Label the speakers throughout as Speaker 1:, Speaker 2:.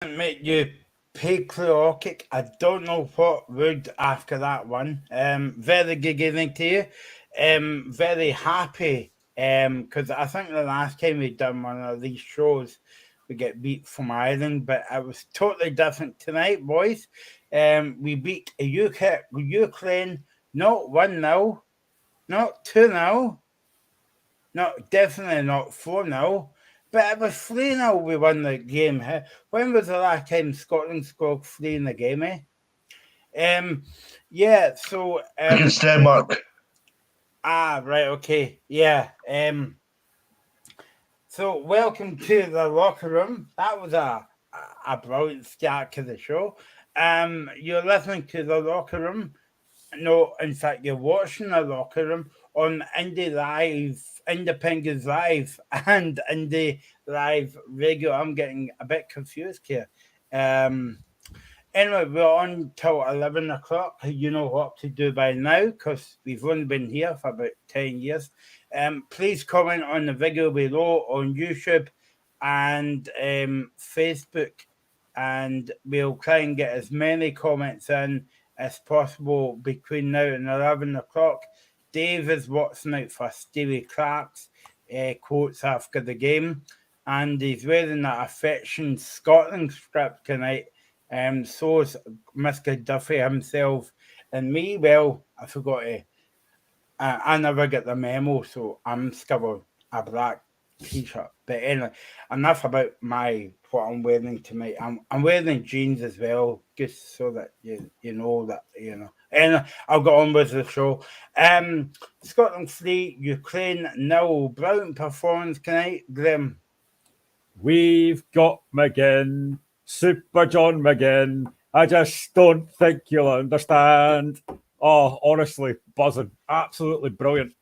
Speaker 1: Mate, you pay Clearkick. I don't know what would after that one. Very good evening to you. Very happy. Because I think the last time we done one of these shows, we get beat from Ireland, but it was totally different tonight, boys. We beat Ukraine not 1-0, not 2-0, not definitely not 4-0. But it was 3-0 we won the game. When was the last time Scotland scored 3 in the game, eh? Yeah, so
Speaker 2: Against Denmark.
Speaker 1: right, okay. Yeah. So welcome to the locker room. That was a brilliant start to the show. You're listening to the locker room. No, in fact, you're watching the locker room on Independence Live, and Indie Live Radio. I'm getting a bit confused here. Anyway, we're on till 11 o'clock. You know what to do by now because we've only been here for about 10 years. Please comment on the video below on YouTube and Facebook, and we'll try and get as many comments in as possible between now and 11 o'clock. Dave is watching out for Stevie Clark's quotes after the game, and he's wearing that Affection Scotland strip tonight. So is Mr. Duffy himself. And me, well, I forgot to. I never get the memo, so I'm still a black t-shirt. But anyway, enough about what I'm wearing tonight. I'm wearing jeans as well, just so that you know that you know. And I'll go on with the show. Scotland 3, Ukraine 0. Brilliant performance tonight, Graham.
Speaker 3: We've got McGinn, Super John McGinn. I just don't think you'll understand. Oh, honestly, buzzing. Absolutely brilliant.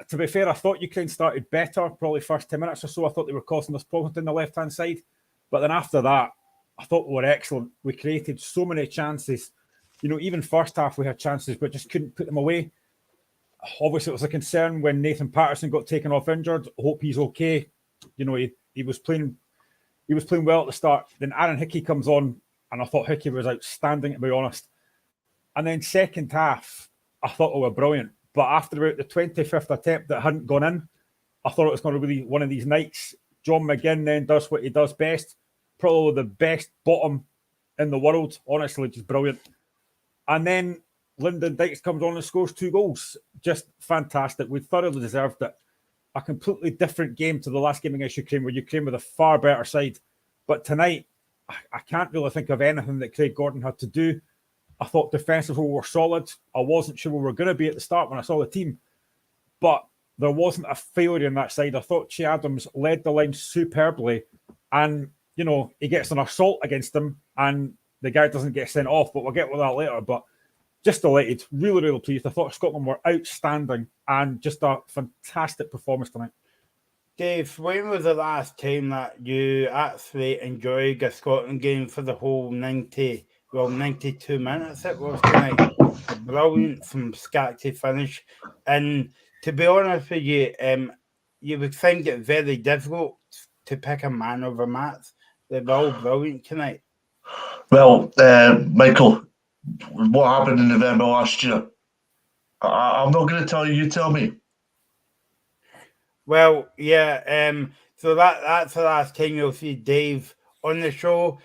Speaker 3: To be fair, I thought Ukraine started better, probably first 10 minutes or so. I thought they were causing us problems on the left-hand side. But then after that, I thought we were excellent. We created so many chances. You know, even first half we had chances, but just couldn't put them away. Obviously, it was a concern when Nathan Patterson got taken off injured. Hope he's okay. You know, he was playing well at the start. Then Aaron Hickey comes on, and I thought Hickey was outstanding, to be honest. And then second half, I thought we were brilliant. But after about the 25th attempt that hadn't gone in, I thought it was going to be one of these nights. John McGinn then does what he does best. Probably the best bottom in the world. Honestly, just brilliant. And then Lyndon Dykes comes on and scores 2 goals. Just fantastic. We thoroughly deserved it. A completely different game to the last game against Ukraine, where Ukraine were a far better side. But tonight, I can't really think of anything that Craig Gordon had to do. I thought defensively we were solid. I wasn't sure we were going to be at the start when I saw the team. But there wasn't a failure in that side. I thought Che Adams led the line superbly. And, you know, he gets an assault against him and the guy doesn't get sent off. But we'll get with that later. But just delighted. Really, really pleased. I thought Scotland were outstanding and just a fantastic performance tonight.
Speaker 1: Dave, when was the last time that you actually enjoyed a Scotland game for the whole 92 minutes it was tonight? Brilliant from start to finish. And to be honest with you, you would find it very difficult to pick a man over match. They're all brilliant tonight.
Speaker 2: Well, Michael, what happened in November last year? I'm not going to tell you. You tell me.
Speaker 1: Well, yeah. So that's the last time you'll see Dave on the show.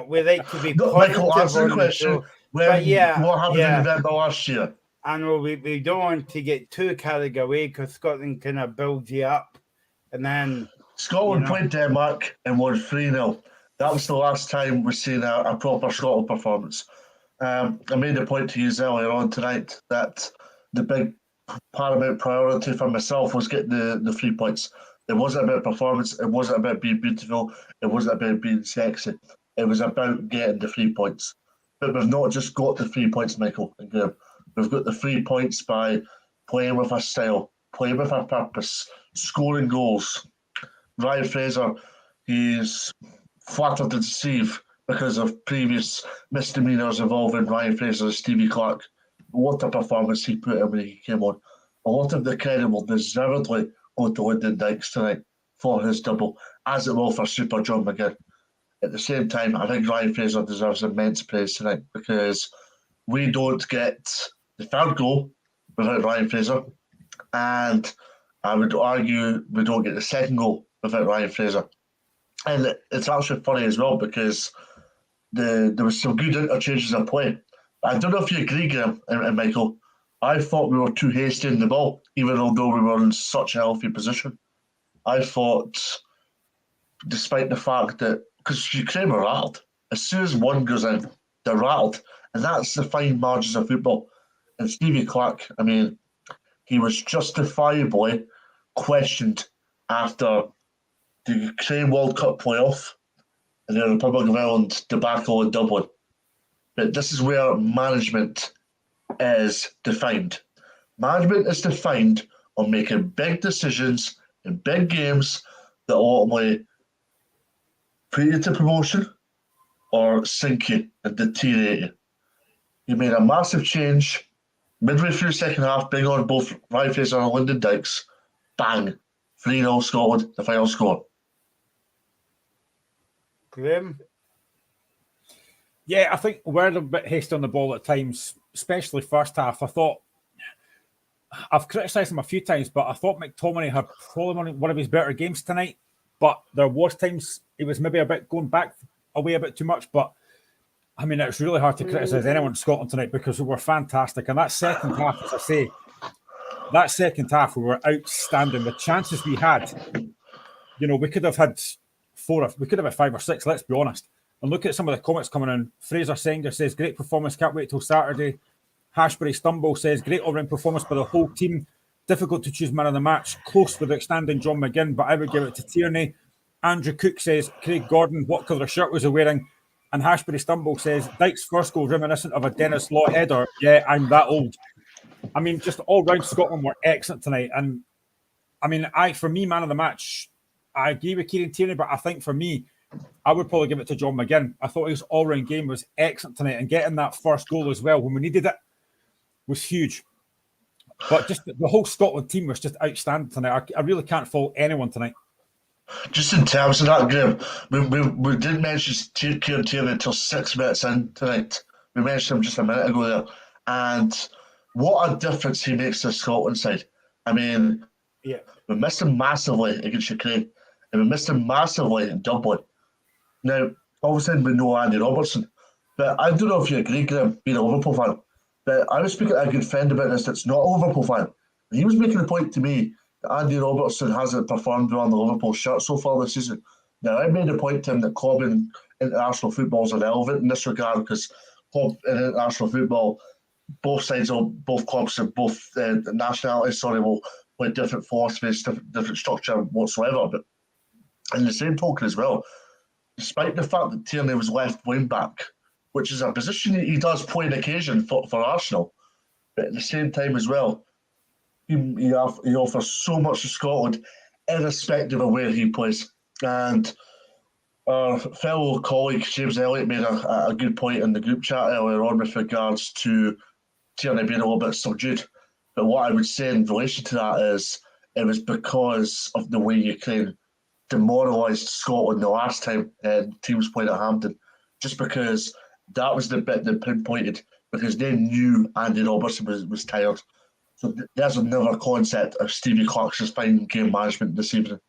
Speaker 1: We like to be positive.
Speaker 2: Michael, answer the question. What happened in November last year?
Speaker 1: I know we don't want to get too carried away because Scotland kind of builds you up, and then
Speaker 2: Scotland played Denmark and won 3-0. That was the last time we've seen a proper Scotland performance. I made a point to you earlier on tonight that the big paramount priority for myself was getting the 3 points. It wasn't about performance. It wasn't about being beautiful. It wasn't about being sexy. It was about getting the 3 points. But we've not just got the 3 points, Michael and Graham. We've got the 3 points by playing with our style, playing with our purpose, scoring goals. Ryan Fraser, he's flattered to deceive because of previous misdemeanours involving Ryan Fraser and Stevie Clark. What a performance he put in when he came on. A lot of the credit will deservedly go to Lyndon Dykes tonight for his double, as it will for Super John McGinn. At the same time, I think Ryan Fraser deserves immense praise tonight because we don't get the third goal without Ryan Fraser, and I would argue we don't get the second goal without Ryan Fraser. And it's actually funny as well because there was some good interchanges of play. I don't know if you agree, Graham and Michael. I thought we were too hasty in the ball, even though we were in such a healthy position. I thought, despite the fact that, because Ukraine were rattled, as soon as one goes in, they're rattled. And that's the fine margins of football. And Stevie Clark, I mean, he was justifiably questioned after the Ukraine World Cup playoff and the Republic of Ireland debacle in Dublin. But this is where management is defined. Management is defined on making big decisions in big games that ultimately put you to promotion or sink you and deteriorate you. He made a massive change midway through the second half, bring on both Ryan Fraser and Lyndon Dykes. Bang! 3-0 Scotland, the final score.
Speaker 1: Graham?
Speaker 3: Yeah, I think we're a bit hasty on the ball at times, especially first half. I thought, I've criticised him a few times, but I thought McTominay had probably one of his better games tonight. But there was times he was maybe a bit going back away a bit too much. But I mean, it's really hard to criticise anyone in Scotland tonight because we were fantastic. And that second half, as I say, that second half, we were outstanding. The chances we had, you know, we could have had we could have had 5 or 6, let's be honest. And look at some of the comments coming in. Fraser Sanger says, great performance, can't wait till Saturday. Hashbury Stumble says, great all-round performance by the whole team. Difficult to choose man of the match. Close with outstanding John McGinn, but I would give it to Tierney. Andrew Cook says, Craig Gordon, what colour shirt was he wearing? And Hashbury Stumble says, Dyke's first goal reminiscent of a Dennis Law header. Yeah, I'm that old. I mean, just all round Scotland were excellent tonight. And I mean, for me, man of the match, I agree with Kieran Tierney, but I think for me, I would probably give it to John McGinn. I thought his all-round game was excellent tonight, and getting that first goal as well when we needed it was huge. But just the whole Scotland team was just outstanding tonight. I really can't fault anyone tonight.
Speaker 2: Just in terms of that, Graham, we didn't mention Kieran Tierney until 6 minutes in tonight. We mentioned him just a minute ago there. And what a difference he makes to the Scotland side. I mean,
Speaker 1: yeah,
Speaker 2: we missed him massively against Ukraine, and we missed him massively in Dublin. Now, obviously, we know Andy Robertson, but I don't know if you agree, Graham, being a Liverpool fan, but I was speaking to a good friend about this that's not a Liverpool fan, and he was making the point to me that Andy Robertson hasn't performed well on the Liverpool shirt so far this season. Now, I made a point to him that club and international football is irrelevant in this regard because club and international football, both clubs and both nationalities, will play different philosophies, different structure whatsoever. But in the same token as well, despite the fact that Tierney was left wing back, which is a position he does play on occasion for Arsenal, but at the same time as well, he offers so much to Scotland, irrespective of where he plays. And our fellow colleague James Elliott made a good point in the group chat earlier on with regards to Tierney being a little bit subdued. But what I would say in relation to that is it was because of the way Ukraine demoralised Scotland the last time teams played at Hampden, just because that was the bit that pinpointed, because they knew Andy Robertson was tired. So there's another concept of Stevie Clark's fine game management this evening.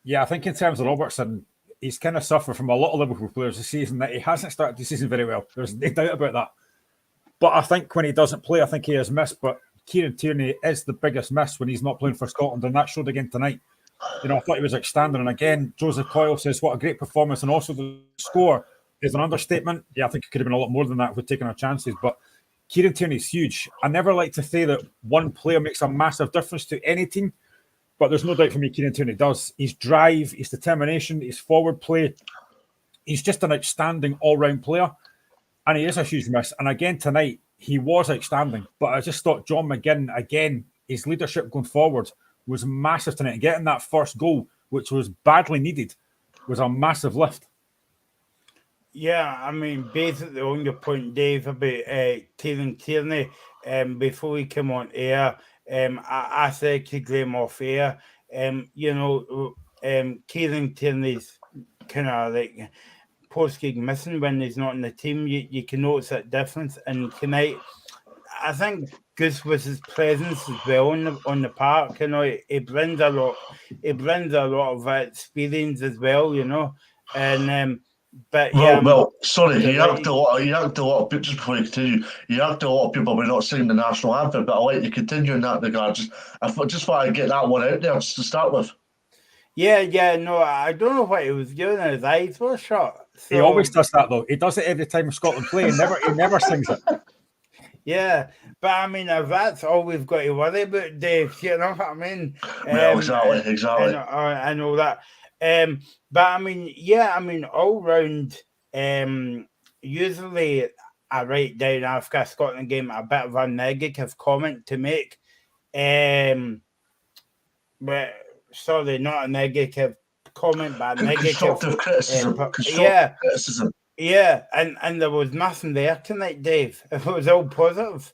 Speaker 3: Yeah, I think in terms of Robertson, he's kind of suffered from a lot of Liverpool players this season that he hasn't started the season very well. There's no doubt about that. But I think when he doesn't play, I think he has missed. But Kieran Tierney is the biggest miss when he's not playing for Scotland, and that showed again tonight. You know, I thought he was outstanding. And again, Joseph Coyle says, what a great performance. And also the score is an understatement. Yeah, I think it could have been a lot more than that if we'd taken our chances. But Kieran Tierney's huge. I never like to say that one player makes a massive difference to any team, but there's no doubt for me Kieran Tierney does. His drive, his determination, his forward play. He's just an outstanding all-round player. And he is a huge miss. And again, tonight, he was outstanding. But I just thought John McGinn, again, his leadership going forward was massive tonight. Getting that first goal, which was badly needed, was a massive lift.
Speaker 1: Yeah, I mean, basically on your point, Dave, about Kieran Tierney, before we came on air, I said to Graham off air, Kieran Tierney's kind of like post-game missing when he's not in the team. You can notice that difference. And tonight, I think Goose was his presence as well on the park. You know, he brings a lot. He brings a lot of experience as well. You know, and but yeah.
Speaker 2: Sorry, you yanked a lot of people just before you continue. You yanked a lot of people by not singing the national anthem, but I'll let you continue in that regard. I just thought I'd get that one out there just to start with.
Speaker 1: Yeah, no, I don't know what he was doing. His eyes were shut. So,
Speaker 3: he always does that though. He does it every time Scotland play. He never sings it.
Speaker 1: Yeah, but I mean, if that's all we've got to worry about, Dave, you know what I mean?
Speaker 2: Well, exactly.
Speaker 1: I know that. But I mean, yeah, I mean, all round, usually I write down after a Scotland game a bit of a negative comment to make. But sorry, not a negative comment, but a negative
Speaker 2: constructive criticism. Criticism.
Speaker 1: Yeah, and there was nothing there tonight, Dave. It was all positive.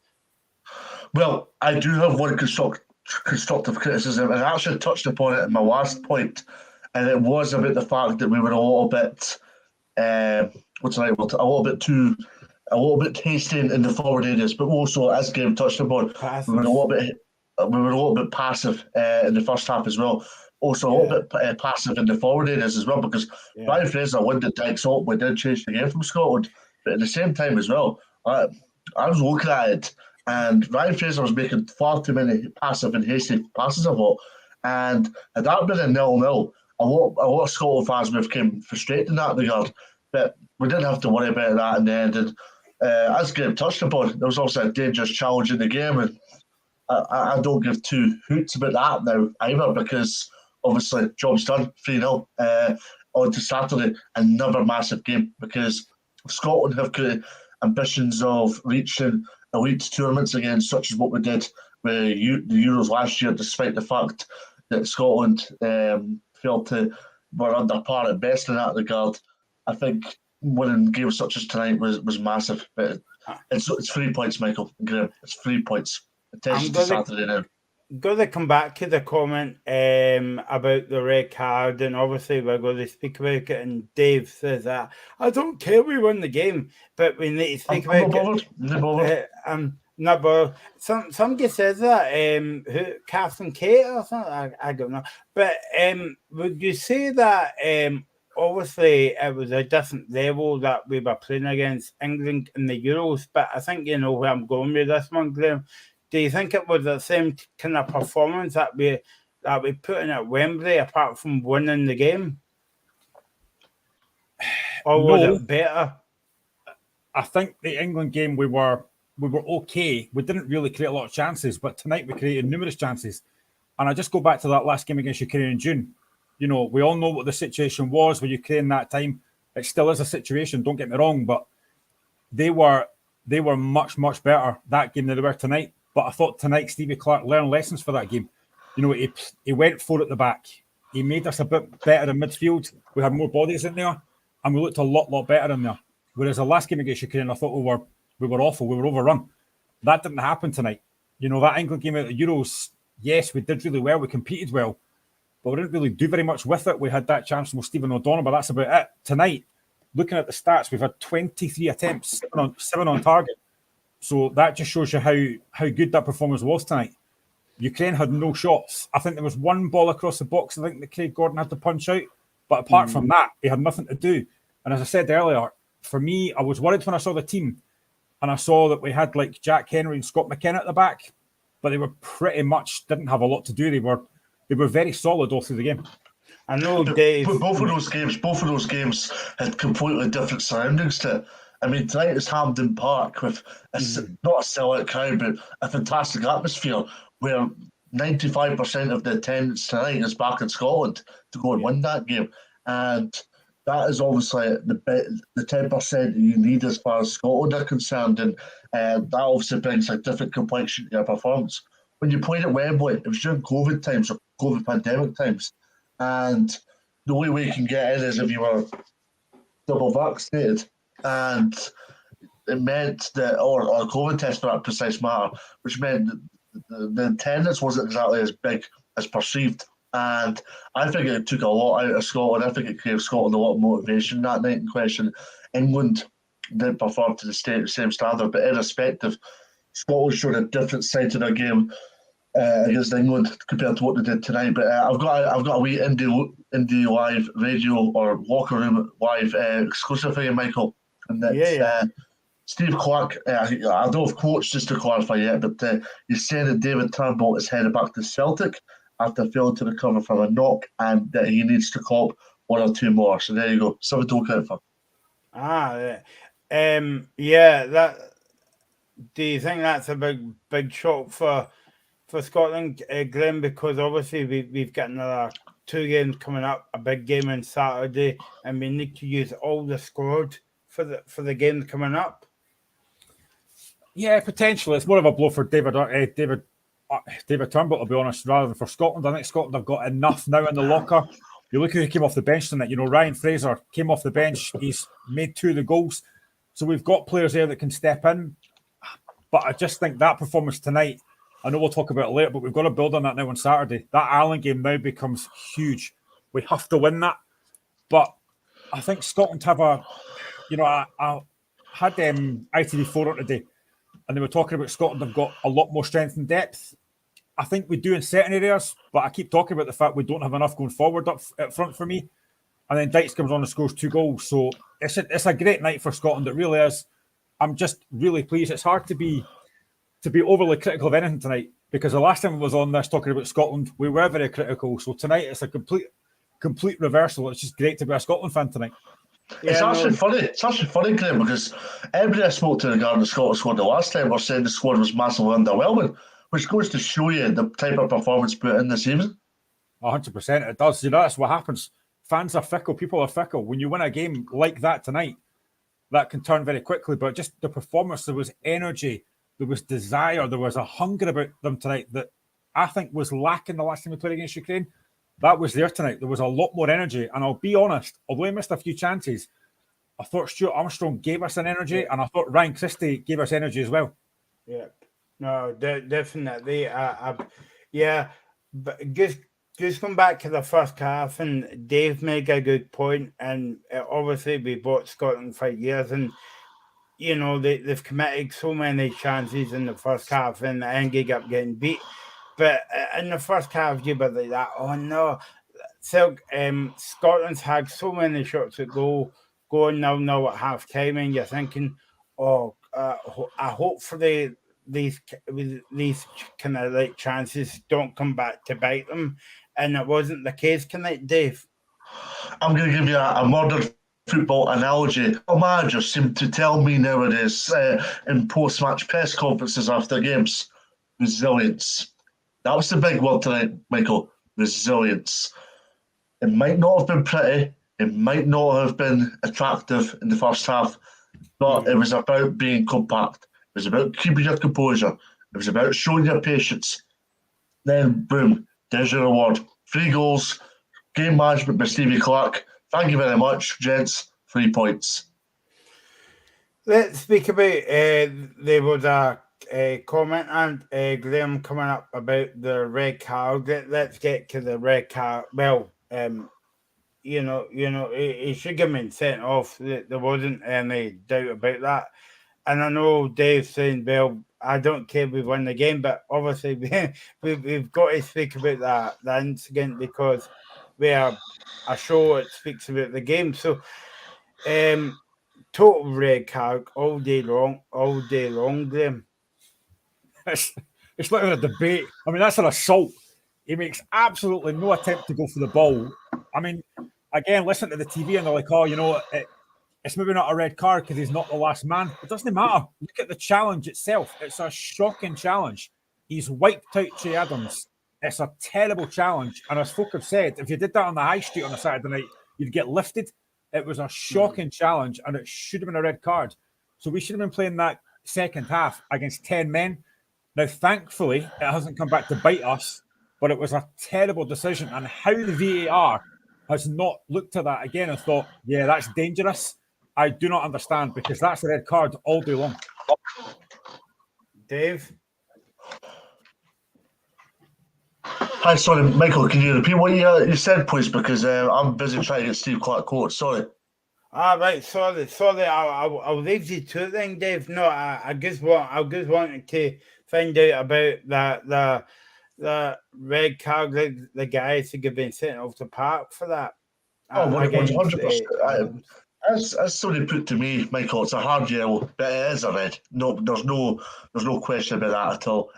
Speaker 2: Well, I do have one constructive criticism, and I actually touched upon it in my last point, and it was about the fact that we were a little bit, a little bit hasty in the forward areas, but also, as Graham touched upon, we were a little bit passive in the first half as well. Also, a little bit passive in the forward areas as well, because Ryan Fraser won the Dyke Salt. We did change the game from Scotland, but at the same time as well, I was looking at it, and Ryan Fraser was making far too many passive and hasty passes, I thought. And had that been a 0-0, a lot of Scotland fans would have become frustrated in that regard. But we didn't have to worry about that in the end. And as Graham touched upon, there was also a dangerous challenge in the game, and I don't give two hoots about that now either, because obviously job's done, 3-0 on to Saturday, another massive game, because Scotland have got ambitions of reaching elite tournaments again, such as what we did with the Euros last year, despite the fact that Scotland failed to were under par at best in that regard. I think winning games such as tonight was massive. But it's 3 points, Michael Graham. It's 3 points. Attention to Saturday now.
Speaker 1: Going to come back to the comment about the red card, and obviously we're going to speak about it. And Dave says that I don't care we won the game, but we need to speak about it. Not bothered. Somebody says that who Catherine Kate or something. I don't know. But would you say that obviously it was a different level that we were playing against England in the Euros? But I think you know where I'm going with this one, Graham. Do you think it was the same kind of performance that we put in at Wembley, apart from winning the game? Or was it better?
Speaker 3: I think the England game we were okay. We didn't really create a lot of chances, but tonight we created numerous chances. And I just go back to that last game against Ukraine in June. You know, we all know what the situation was with Ukraine that time. It still is a situation, don't get me wrong, but they were much, much better that game than they were tonight. But I thought tonight Stevie Clark learned lessons for that game. You know, he went for it at the back. He made us a bit better in midfield. We had more bodies in there, and we looked a lot better in there. Whereas the last game against Ukraine, I thought we were awful. We were overrun. That didn't happen tonight. You know, that England game at the Euros, yes, we did really well. We competed well, but we didn't really do very much with it. We had that chance from Stephen O'Donnell, but that's about it. Tonight, looking at the stats, we've had 23 attempts, seven on target. So that just shows you how good that performance was tonight. Ukraine had no shots. I think there was one ball across the box, I think that Craig Gordon had to punch out. But apart from that, he had nothing to do. And as I said earlier, for me, I was worried when I saw the team and I saw that we had like Jack Henry and Scott McKenna at the back, but they were pretty much didn't have a lot to do. They were very solid all through the game.
Speaker 1: I know, Dave.
Speaker 2: Both of those games had completely different surroundings to it. I mean, tonight is Hampden Park with not a sellout crowd, but a fantastic atmosphere where 95% of the attendance tonight is back in Scotland to go and win that game. And that is obviously the 10% that you need as far as Scotland are concerned. And that obviously brings a different complexion to your performance. When you played at Wembley, it was during COVID times or COVID pandemic times. And the only way you can get in is if you were double vaccinated. And it meant that, or a COVID test for that precise matter, which meant that the attendance wasn't exactly as big as perceived And I think it took a lot out of Scotland. I think it gave Scotland a lot of motivation that night in question. England didn't perform to the same standard, but irrespective, Scotland showed a different side to their game against England compared to what they did tonight. But I've got a wee indie live radio or locker room live exclusive for you, Michael, and that's Steve Clark. I don't have quotes just to clarify yet, but he's saying that David Turnbull is headed back to Celtic after failing to recover from a knock, and that he needs to cop one or two more. So there you go, something to look out for.
Speaker 1: That. Do you think that's a big shock for Scotland, Graham? Because obviously we've got another 2 games coming up, a big game on Saturday, and we need to use all the squad for the games coming up.
Speaker 3: Yeah, potentially. It's more of a blow for David Turnbull, to be honest, rather than for Scotland. I think Scotland have got enough now in the locker. You look who came off the bench tonight. Ryan Fraser came off the bench. He's made 2 of the goals. So we've got players there that can step in. But I just think that performance tonight, I know we'll talk about it later, but we've got to build on that now on Saturday. That Ireland game now becomes huge. We have to win that. But I think Scotland have I had ITV4 on today, and they were talking about Scotland have got a lot more strength and depth. I think we do in certain areas, but I keep talking about the fact we don't have enough going forward up front for me. And then Dykes comes on and scores 2 goals. So it's a great night for Scotland. It really is. I'm just really pleased. It's hard to be overly critical of anything tonight, because the last time I was on this talking about Scotland, we were very critical. So tonight it's a complete reversal. It's just great to be a Scotland fan tonight.
Speaker 2: It's actually funny. It's actually funny, Graham, because everybody I spoke to regarding the Scottish squad the last time were saying the squad was massively underwhelming, which goes to show you the type of performance put in this evening.
Speaker 3: 100%. It does. That's what happens. Fans are fickle. People are fickle. When you win a game like that tonight, that can turn very quickly. But just the performance, there was energy, there was desire, there was a hunger about them tonight that I think was lacking the last time we played against Ukraine. That was there tonight. There was a lot more energy. And I'll be honest, although he missed a few chances, I thought Stuart Armstrong gave us an energy, and I thought Ryan Christie gave us energy as well.
Speaker 1: Yeah. No, definitely. But just come back to the first half, and Dave made a good point, and obviously we bought Scotland for years, and they've committed so many chances in the first half and ended up getting beat. But in the first half, you were like that, oh no. So Scotland's had so many shots at goal, going 0-0 at half time, and you're thinking, I hope for these kind of like chances don't come back to bite them. And it wasn't the case tonight, Dave.
Speaker 2: I'm going to give you a modern football analogy. All managers seem to tell me nowadays in post-match press conferences after games, resilience. That was the big word tonight, Michael. Resilience. It might not have been pretty. It might not have been attractive in the first half, but it was about being compact. It was about keeping your composure. It was about showing your patience. Then, boom, there's your reward. 3 goals, game management by Stevie Clark. Thank you very much, gents. 3 points.
Speaker 1: Let's speak about there was a comment and Graham coming up about the red card. Let's get to the red card. Well, he should have been sent off. There wasn't any doubt about that. And I know Dave's saying, well, I don't care if we won the game, but obviously we've got to speak about that incident, because we are a show that speaks about the game. So total red card all day long, Graham.
Speaker 3: It's not even a debate. I mean, that's an assault. He makes absolutely no attempt to go for the ball. I mean, again, listen to the TV and they're like, it's maybe not a red card because he's not the last man. It doesn't matter. Look at the challenge itself. It's a shocking challenge. He's wiped out Che Adams. It's a terrible challenge. And as folk have said, if you did that on the high street on a Saturday night, you'd get lifted. It was a shocking challenge, and it should have been a red card. So we should have been playing that second half against 10 men. Now, thankfully, it hasn't come back to bite us, but it was a terrible decision. And how the VAR has not looked at that again and thought, yeah, that's dangerous, I do not understand, because that's a red card all day long.
Speaker 1: Dave?
Speaker 2: Hi, sorry, Michael, can you repeat what you said, please? Because I'm busy trying to get Steve Clark quote. Sorry.
Speaker 1: Right, sorry. I'll leave you to it then, Dave. No, I just wanted to find out about the red card, the guys who have been sent off the park for that.
Speaker 2: Oh,
Speaker 1: Against
Speaker 2: 100%.
Speaker 1: Adams.
Speaker 2: As somebody put to me, Michael, it's a hard yellow, but it is a red. No, there's no question about that at all.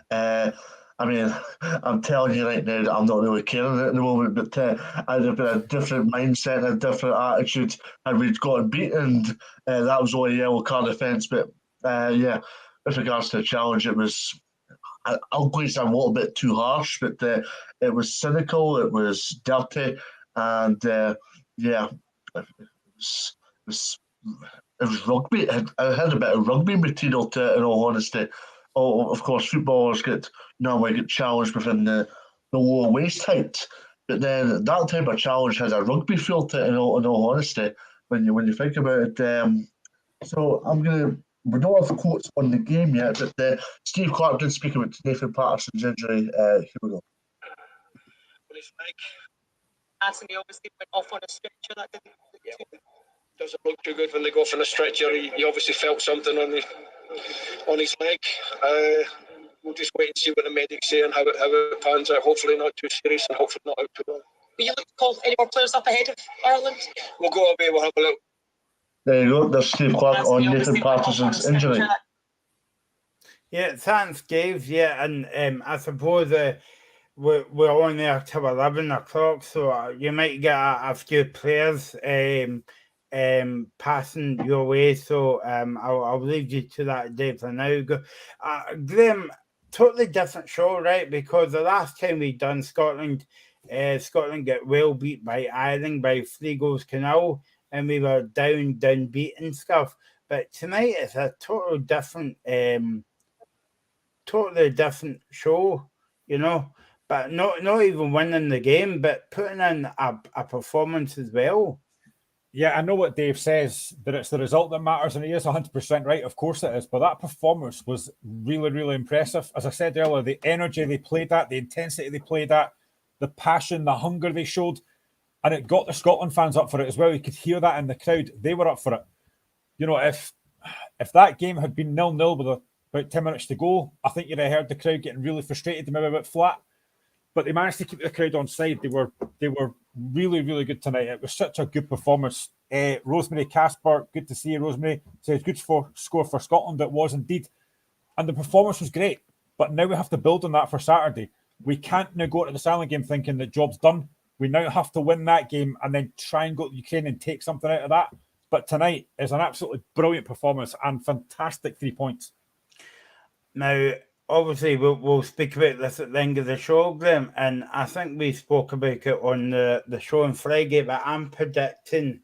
Speaker 2: I mean, I'm telling you right now that I'm not really caring at the moment, but I'd have been a different mindset, a different attitude, and we'd gotten beaten. That was only a yellow card offence, but yeah, with regards to the challenge, it was. I'll go say a little bit too harsh, but it was cynical, it was dirty, and yeah, it was it was rugby. It had a bit of rugby material to it, in all honesty. Oh, of course, footballers normally get challenged within the lower waist height, but then that type of challenge has a rugby feel to it, in all honesty, when you think about it. So we don't have quotes on the game yet, but Steve Clark did speak about Nathan Patterson's injury. Here we go.
Speaker 4: Anthony obviously went off on a stretcher. That didn't
Speaker 5: doesn't look too good when they go off on a stretcher. He obviously felt something on his leg. We'll just wait and see what the medics say and how it pans out. Hopefully not too serious and hopefully not out too long.
Speaker 4: Will you look to call any more players up ahead of Ireland?
Speaker 5: We'll go away, we'll have a look.
Speaker 2: There you go. There's Steve Clark
Speaker 4: Anthony
Speaker 2: on
Speaker 4: obviously
Speaker 2: Nathan
Speaker 4: went off on a
Speaker 2: Patterson's injury.
Speaker 4: stretcher.
Speaker 1: Yeah, thanks, Dave. Yeah, and I suppose we're on there till 11 o'clock, so you might get a few players passing your way. So I'll leave you to that, Dave, for now. Graham, totally different show, right? Because the last time we done Scotland, Scotland got well beat by Ireland by 3 goals to 0, and we were down beat and stuff. But tonight it's a totally different show, you know. But not even winning the game, but putting in a performance as well.
Speaker 3: Yeah, I know what Dave says, that it's the result that matters, and he is 100% right. Of course it is. But that performance was really, really impressive. As I said earlier, the energy they played at, the intensity they played at, the passion, the hunger they showed, and it got the Scotland fans up for it as well. You could hear that in the crowd. They were up for it. You know, if that game had been 0-0 with about 10 minutes to go, I think you'd have heard the crowd getting really frustrated, maybe a bit flat. But they managed to keep the crowd on side. They were really, really good tonight. It was such a good performance. Rosemary Casper, good to see you, Rosemary. Says good score for Scotland. It was indeed. And the performance was great. But now we have to build on that for Saturday. We can't now go to the Ireland game thinking the job's done. We now have to win that game and then try and go to Ukraine and take something out of that. But tonight is an absolutely brilliant performance and fantastic 3 points.
Speaker 1: Now, obviously, we'll speak about this at the end of the show, Graham, and I think we spoke about it on the show on Friday, but I'm predicting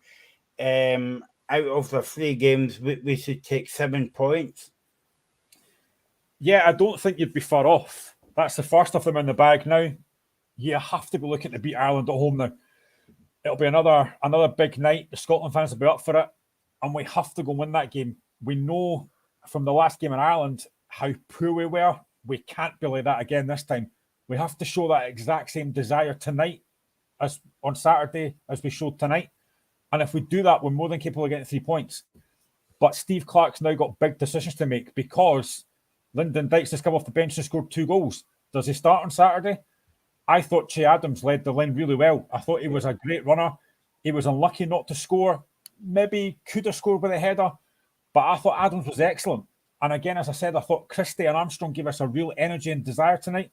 Speaker 1: out of the 3 games, we should take 7 points.
Speaker 3: Yeah, I don't think you'd be far off. That's the first of them in the bag now. You have to be looking to beat Ireland at home now. It'll be another big night. The Scotland fans will be up for it, and we have to go win that game. We know from the last game in Ireland how poor we were. We can't be like that again this time. We have to show that exact same desire tonight as on Saturday as we showed tonight. And if we do that, we're more than capable of getting 3 points. But Steve Clark's now got big decisions to make because Lyndon Dykes has come off the bench and scored 2 goals. Does he start on Saturday? I thought Che Adams led the line really well. I thought he was a great runner. He was unlucky not to score. Maybe could have scored with a header. But I thought Adams was excellent. And again, as I said, I thought Christie and Armstrong gave us a real energy and desire tonight.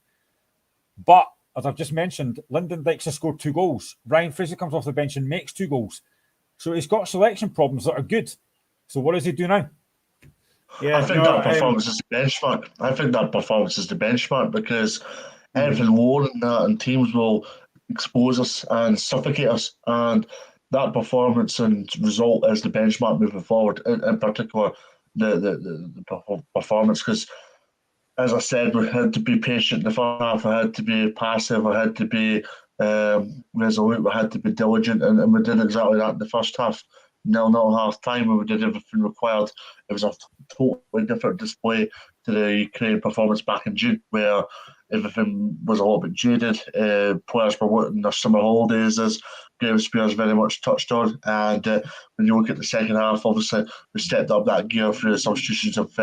Speaker 3: But, as I've just mentioned, Lyndon Dykes has scored 2 goals. Ryan Fraser comes off the bench and makes 2 goals. So he's got selection problems that are good. So what does he do now?
Speaker 2: Yeah, I think that performance is the benchmark. I think that performance is the benchmark because anything lower than that and teams will expose us and suffocate us. And that performance and result is the benchmark moving forward, in particular the performance, because as I said, we had to be patient in the first half, we had to be passive, we had to be resolute, we had to be diligent, and we did exactly that in the first half. 0-0 half time, and we did everything required. It was a totally different display to the Ukraine performance back in June, where everything was a little bit jaded. Players were wanting their summer holidays, as Graham Spears very much touched on. And when you look at the second half, obviously, we stepped up that gear through the substitutions of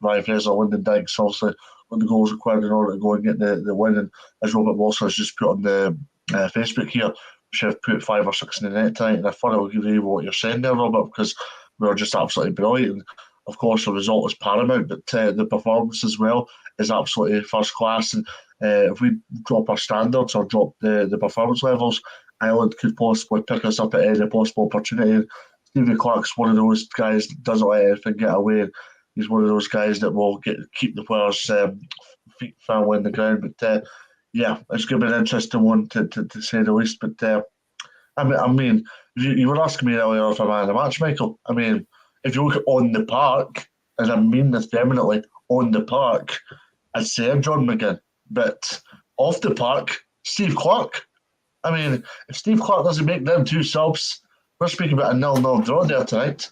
Speaker 2: Ryan Fraser, Lyndon Dykes, obviously, when the goals required in order to go and get the win. And as Robert Wilson has just put on the Facebook here, we should have put 5 or 6 in the net tonight. And I thoroughly agree with what you're saying there, Robert, because we were just absolutely brilliant. And of course, the result is paramount, but the performance as well is absolutely first class. And if we drop our standards or drop the performance levels, Ireland could possibly pick us up at any possible opportunity. Stevie Clark's one of those guys that doesn't let anything get away. He's one of those guys that will keep the players' feet firmly in the ground. But yeah, it's going to be an interesting one to say the least. But I mean, you were asking me earlier if I'm man of the match, Michael. I mean, if you look at on the park, and I mean this definitely, on the park, I'd say John McGinn. But off the park, Steve Clark. I mean, if Steve Clark doesn't make them 2 subs, we're speaking about a 0-0 draw there tonight.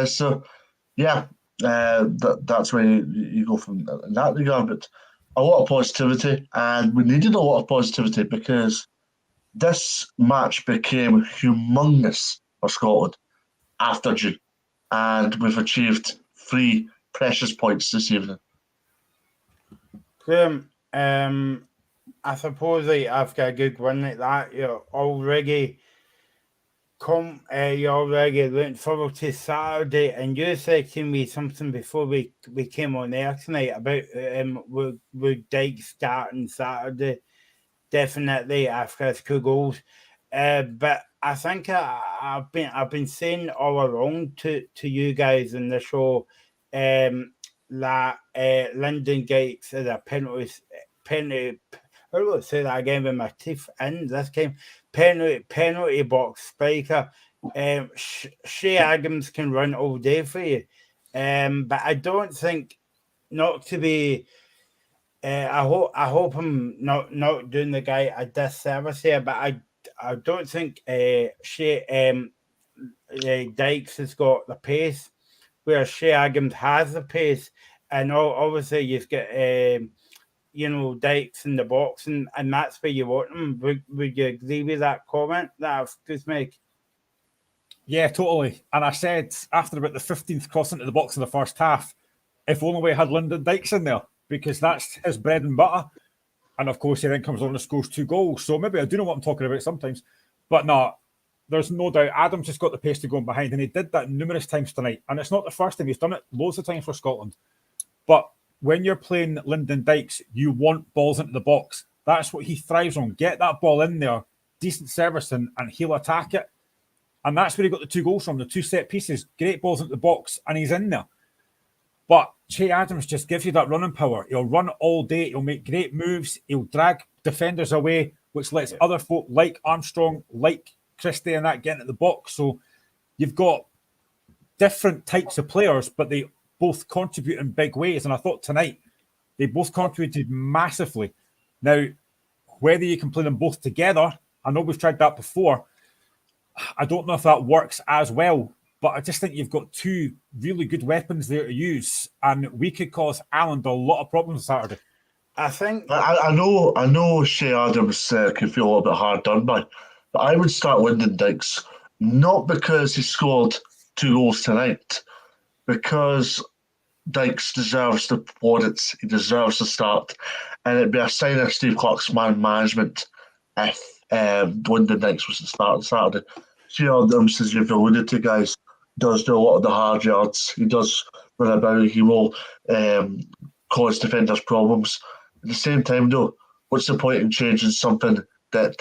Speaker 2: So, yeah, that's where you go from in that regard. But a lot of positivity, and we needed a lot of positivity because this match became humongous for Scotland after June, and we've achieved 3 precious points this evening.
Speaker 1: Graham, I suppose after a good win like that, you're already looking forward to Saturday, and you said to me something before we came on air tonight about would Dykes starting Saturday, definitely after his 2 goals. But I think I've been saying all along to you guys in the show that Lyndon Dykes is a penalty. I will say that again with my teeth in this game. Penalty box spiker. Shea Adams can run all day for you, but I don't think, not to be. I hope I'm not doing the guy a disservice here, but I don't think Dykes has got the pace, where Shea Adams has the pace, and obviously you've got Dykes in the box, and that's where you want him. Would you agree with that comment that I've just made?
Speaker 3: Yeah, totally. And I said after about the 15th cross into the box in the first half, if only we had Lyndon Dykes in there, because that's his bread and butter. And of course, he then comes on and scores 2 goals. So maybe I do know what I'm talking about sometimes. But no, there's no doubt Adams just got the pace to go behind, and he did that numerous times tonight. And it's not the first time. He's done it loads of times for Scotland. But when you're playing Lyndon Dykes, you want balls into the box. That's what he thrives on. Get that ball in there, decent servicing, and he'll attack it. And that's where he got the 2 goals from, the 2 set pieces. Great balls into the box, and he's in there. But Che Adams just gives you that running power. He'll run all day. He'll make great moves. He'll drag defenders away, which lets other folk like Armstrong, like Christie and that get into the box. So you've got different types of players, but they both contribute in big ways. And I thought tonight they both contributed massively. Now, whether you can play them both together, I know we've tried that before. I don't know if that works as well. But I just think you've got 2 really good weapons there to use, and we could cause Ireland a lot of problems Saturday.
Speaker 1: I think
Speaker 2: I know Shea Adams could feel a little bit hard done by, but I would start Lyndon Dykes, not because he scored 2 goals tonight, because Dykes deserves the plaudits. He deserves the start, and it'd be a sign of Steve Clark's man management if Lyndon Dykes was to start on Saturday. Shea Adams, as you've alluded to, guys, does do a lot of the hard yards. He does run about. He will cause defenders problems. At the same time, though, what's the point in changing something that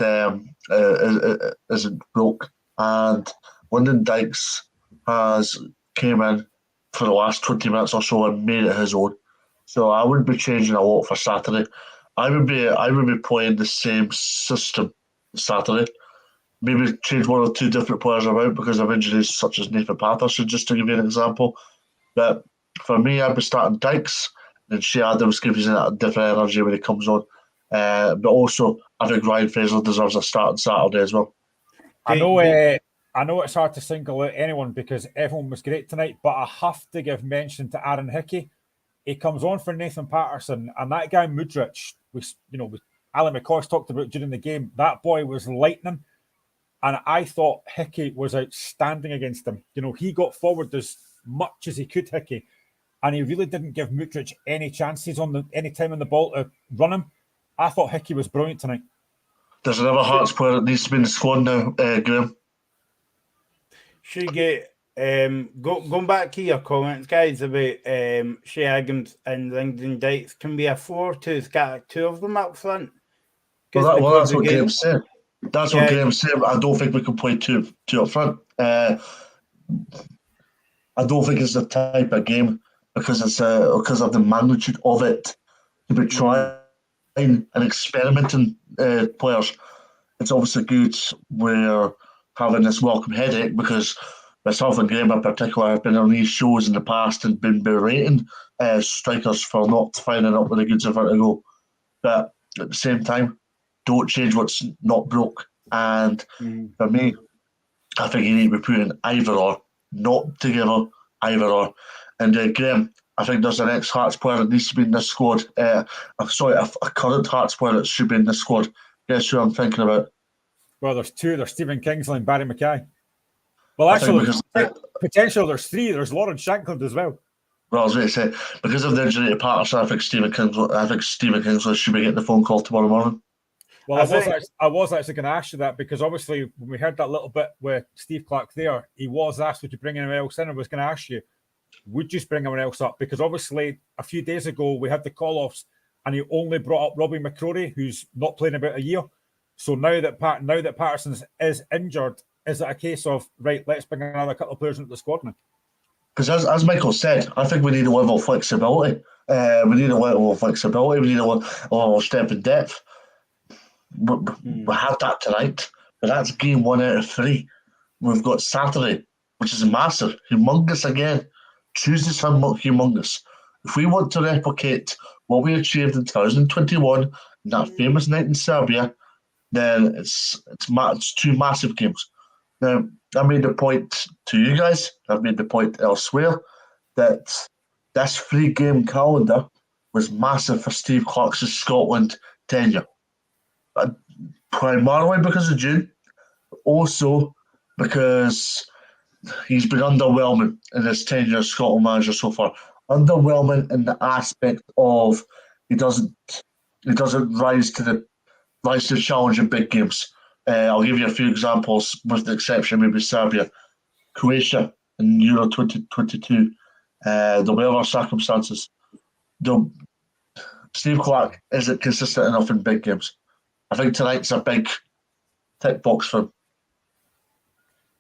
Speaker 2: isn't broke? And Lyndon Dykes has came in for the last 20 minutes or so and made it his own. So I wouldn't be changing a lot for Saturday. I would be playing the same system Saturday. Maybe change 1 or 2 different players around because of injuries such as Nathan Patterson, just to give you an example. But for me, I'd be starting Dykes, and Shea Adams gives you that different energy when he comes on. But also, I think Ryan Fraser deserves a start on Saturday as well.
Speaker 3: I know it's hard to single out anyone because everyone was great tonight, but I have to give mention to Aaron Hickey. he comes on for Nathan Patterson, and that guy Mudryk, Alan McCoy talked about during the game, that boy was lightning. And I thought Hickey was outstanding against him. He got forward as much as he could, Hickey, and he really didn't give Mudryk any chances any time on the ball to run him. I thought Hickey was brilliant tonight.
Speaker 2: There's another Hearts player that needs to be in the squad now, Graham.
Speaker 1: Should get going back to your comments, guys, about Shea Higgins and Lyndon Dykes. Can we afford to scatter two of them up front?
Speaker 2: Well, that's what Graham's saying. That's what Graham's saying. I don't think we can play two up front. I don't think it's the type of game because of the magnitude of it to be trying and experimenting players. It's obviously good we're having this welcome headache because myself and Graham in particular have been on these shows in the past and been berating strikers for not finding out where the goods are going to go. But at the same time, don't change what's not broke. And for me, I think you need to be putting either or, not together, either or. And Graham, I think there's an ex-Hearts player that needs to be in this squad. A current Hearts player that should be in this squad. Guess who I'm thinking about?
Speaker 3: Well, there's two. There's Stephen Kingsley and Barry Mackay. Well, actually, potential there's three. There's Lauren Shankland as well.
Speaker 2: Well, I was going to say, because of the injury to Patterson, I think Stephen Kingsley should be getting the phone call tomorrow morning.
Speaker 3: Well, I was actually going to ask you that because obviously when we heard that little bit with Steve Clark there, he was asked, would you bring anyone else in? I was going to ask you, would you bring anyone else up? Because obviously a few days ago we had the call-offs and he only brought up Robbie McCrory, who's not playing about a year. So now that Patterson is injured, is it a case of, right, let's bring another couple of players into the squad now?
Speaker 2: Because as Michael said, I think we need a level of flexibility. We need a level of flexibility. We need a level of strength and depth. We had that tonight, but that's game 1 out of 3. We've got Saturday, which is massive, humongous again. Tuesday's humongous. If we want to replicate what we achieved in 2021, in that famous night in Serbia, then it's two massive games. Now, I made the point to you guys, I've made the point elsewhere, that this 3-game calendar was massive for Steve Clark's Scotland tenure. Primarily because of June, also because he's been underwhelming in his tenure as Scotland manager so far. Underwhelming in the aspect of he doesn't rise to the challenge in big games. I'll give you a few examples, with the exception maybe Serbia, Croatia in Euro 2022. There'll be other circumstances. Steve Clark isn't consistent enough in big games. I think tonight's a big tick box for him.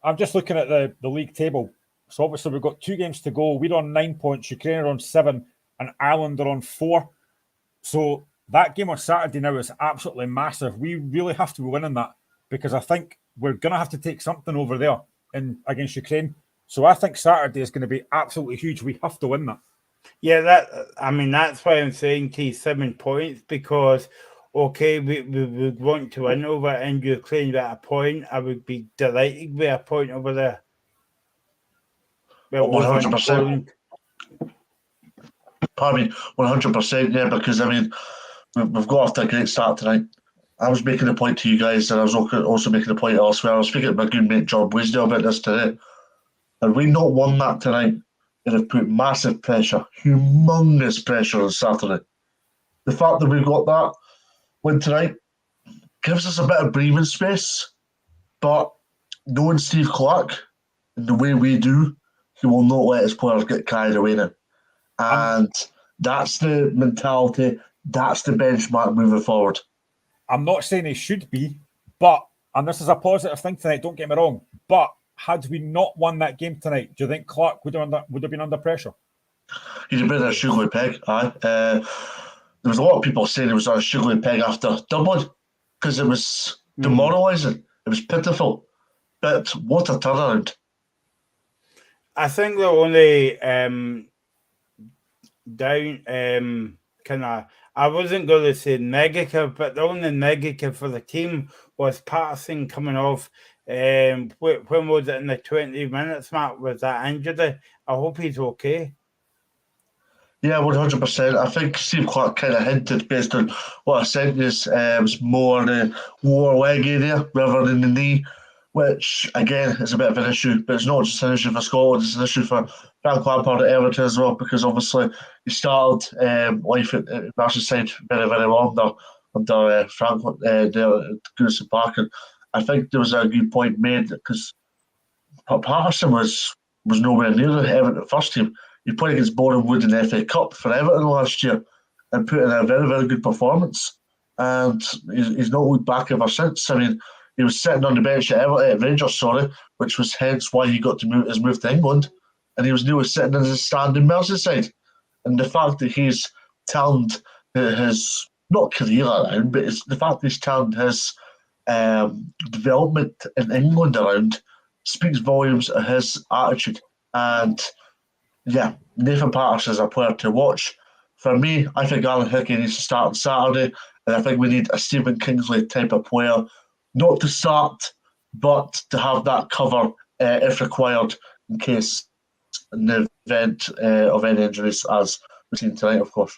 Speaker 3: I'm just looking at the league table. So obviously we've got 2 games to go. We're on 9 points, Ukraine are on 7, and Ireland are on 4. So that game on Saturday now is absolutely massive. We really have to be winning that because I think we're going to have to take something over there against Ukraine. So I think Saturday is going to be absolutely huge. We have to win that.
Speaker 1: Yeah, that's why I'm saying to 7 points because, okay, we would want to win over in Ukraine with a point. I would be delighted with a point over there. Well,
Speaker 2: 100%. Pardon me, 100%, yeah, because, I mean, we've got off to a great start tonight. I was making a point to you guys, and I was also making a point elsewhere. I was speaking to my good mate, John Blaisdell, about this today. Had we not won that tonight, it would have put massive pressure, humongous pressure on Saturday. The fact that we've got that win tonight gives us a bit of breathing space, but knowing Steve Clark and the way we do, he will not let his players get carried away now. And that's the mentality, that's the benchmark moving forward.
Speaker 3: I'm not saying he should be, and this is a positive thing tonight, don't get me wrong, but had we not won that game tonight, do you think Clark would have been under pressure?
Speaker 2: He'd have been a sugary peg, aye. There was a lot of people saying it was a sugary peg after Dublin because it was demoralising. It was pitiful. But what a turnaround.
Speaker 1: I think the only I wasn't going to say negative, but the only negative for the team was Patterson coming off. When was it in the 20 minutes mark? Was that injury? I hope he's okay.
Speaker 2: Yeah, 100%. I think Steve Clark kind of hinted, based on what I sent you, it was more the lower leg area rather than the knee, which again is a bit of an issue. But it's not just an issue for Scotland; it's an issue for Frank Lampard at Everton as well, because obviously he started life at Merseyside very, very well under Frank there at Goodison Park, and I think there was a good point made because Patterson was nowhere near the Everton first team. He played against Boreham Wood in the FA Cup for Everton last year and put in a very, very good performance. And he's not looked back ever since. I mean, he was sitting on the bench at Rangers, which was hence why he got to move to England. And he was now sitting in his stand in Merseyside. And the fact that he's turned his, not career around, but it's the fact that he's turned his development in England around speaks volumes of his attitude. And yeah, Nathan Patterson is a player to watch. For me, I think Alan Hickey needs to start on Saturday, and I think we need a Stephen Kingsley type of player, not to start, but to have that cover if required in case in the event of any injuries, as we've seen tonight, of course.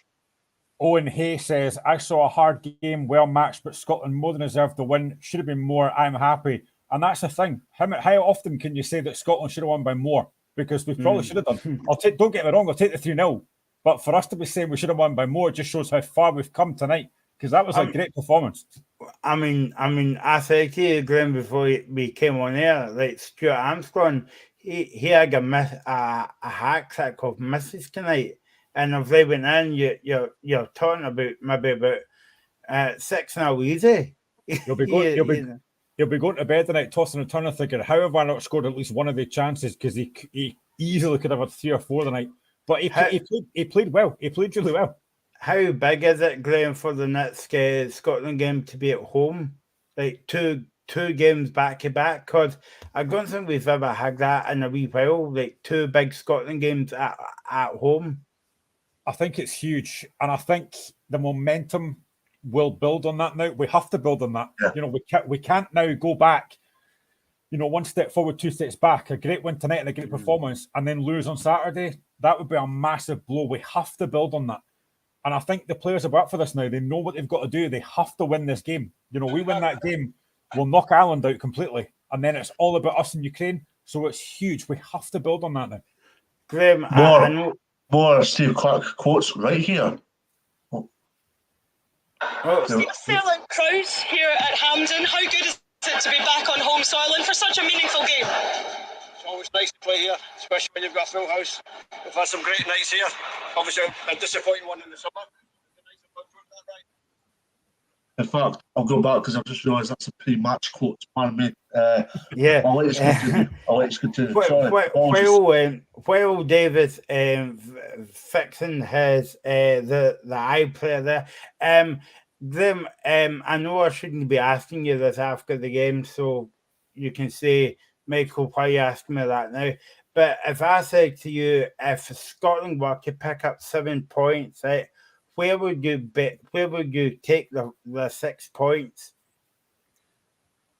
Speaker 3: Owen Hay says, I saw a hard game, well matched, but Scotland more than deserved the win. Should have been more. I'm happy. And that's the thing. How often can you say that Scotland should have won by more? Because we probably should have done. Don't get me wrong, I'll take the 3-0. But for us to be saying we should have won by more just shows how far we've come tonight. Because that was a great performance.
Speaker 1: I mean, I said to you, Glenn, before we came on air, like Stuart Armstrong, he had a hack trick of misses tonight. And if they went in, you're talking about maybe about 6-0 easy.
Speaker 3: He'll be going to bed tonight, tossing and turning, thinking, how have I not scored at least one of the chances? Because he easily could have had 3 or 4 tonight. But he played well. He played really well.
Speaker 1: How big is it, Graham, for the next Scotland game to be at home? Like two games back to back? Because I don't think we've ever had that in a wee while. Like 2 big Scotland games at home.
Speaker 3: I think it's huge. And I think the momentum will build on that now. We have to build on that. Yeah. We can't now go back, 1 step forward, 2 steps back. A great win tonight and a great performance, and then lose on Saturday. That would be a massive blow. We have to build on that. And I think the players are up for this now. They know what they've got to do. They have to win this game. We win that game, we'll knock Ireland out completely. And then it's all about us in Ukraine. So it's huge. We have to build on that now.
Speaker 1: Graham, I know.
Speaker 2: More Steve Clark quotes right here.
Speaker 4: Excellent crowd here at Hampden. How good is it to be back on home soil and for such a meaningful game?
Speaker 5: It's always nice to play here, especially when you've got a full house. We've had some great nights here. Obviously, a disappointing one in the summer.
Speaker 2: In fact, I'll go back because I've just realised that's a pre-match quote. Pardon me.
Speaker 1: Yeah.
Speaker 2: I'll let you continue.
Speaker 1: While David's fixing his the iPlayer there, Grim, I know I shouldn't be asking you this after the game, so you can say, Michael, why are you asking me that now? But if I said to you, if Scotland were to pick up 7 points, right, where would you take the 6 points?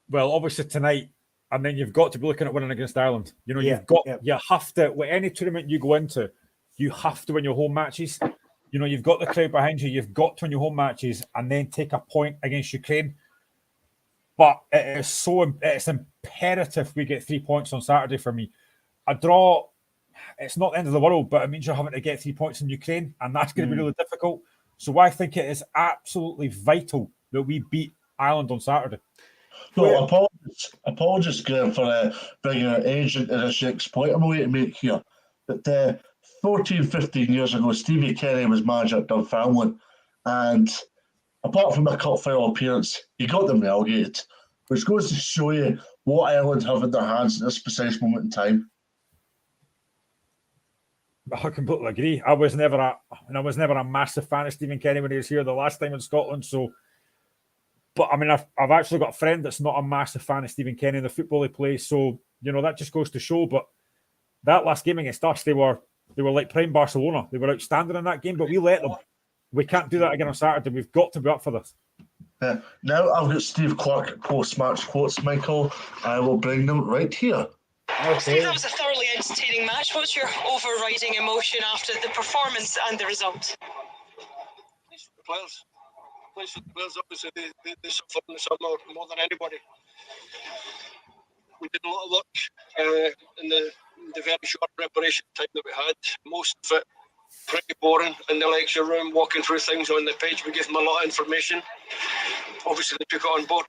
Speaker 3: Well, obviously tonight, and then you've got to be looking at winning against Ireland. You have to, with any tournament you go into, you have to win your home matches. You've got the crowd behind you. You've got to win your home matches and then take a point against Ukraine. But it's imperative we get 3 points on Saturday for me. A draw, it's not the end of the world, but it means you're having to get 3 points in Ukraine, and that's going to be really difficult. So I think it is absolutely vital that we beat Ireland on Saturday.
Speaker 2: No, apologies, Graham, for bringing an age into this next point I'm going to make here. But 14, 15 years ago, Stevie Kenny was manager at Dunfermline, and apart from a cup final appearance, he got them relegated, which goes to show you what Ireland have in their hands at this precise moment in time.
Speaker 3: I completely agree. I was never a massive fan of Stephen Kenny when he was here the last time in Scotland. So, but I mean, I've actually got a friend that's not a massive fan of Stephen Kenny and the football he plays. So that just goes to show. But that last game against us, they were like prime Barcelona. They were outstanding in that game, but we let them. We can't do that again on Saturday. We've got to be up for this.
Speaker 2: Now I've got Steve Clark post-match quotes, Michael. I will bring them right here.
Speaker 4: Steve, that was a thoroughly entertaining match. What's your overriding emotion after the performance and the result?
Speaker 5: Pleased with the players. Obviously, they suffered in the summer more than anybody. We did a lot of work in the very short preparation time that we had. Most of it pretty boring in the lecture room, walking through things on the page. We gave them a lot of information. Obviously, they took it on board.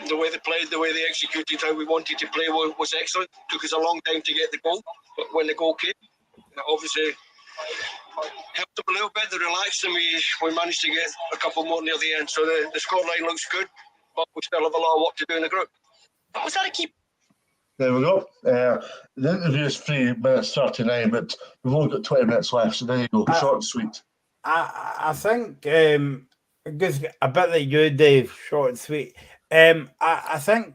Speaker 5: The way they played, the way they executed how we wanted to play was excellent. Took us a long time to get the goal, but when the goal came, it obviously helped them a little bit. They relaxed, and we managed to get a couple more near the end. So the scoreline looks good, but we still have a lot of work to do in the group.
Speaker 4: Was that a key?
Speaker 2: There we go. The interview is 3 minutes 39, but we've only got 20 minutes left, so there you go. Short and sweet.
Speaker 1: I think, just a bit like you, Dave, short and sweet. I think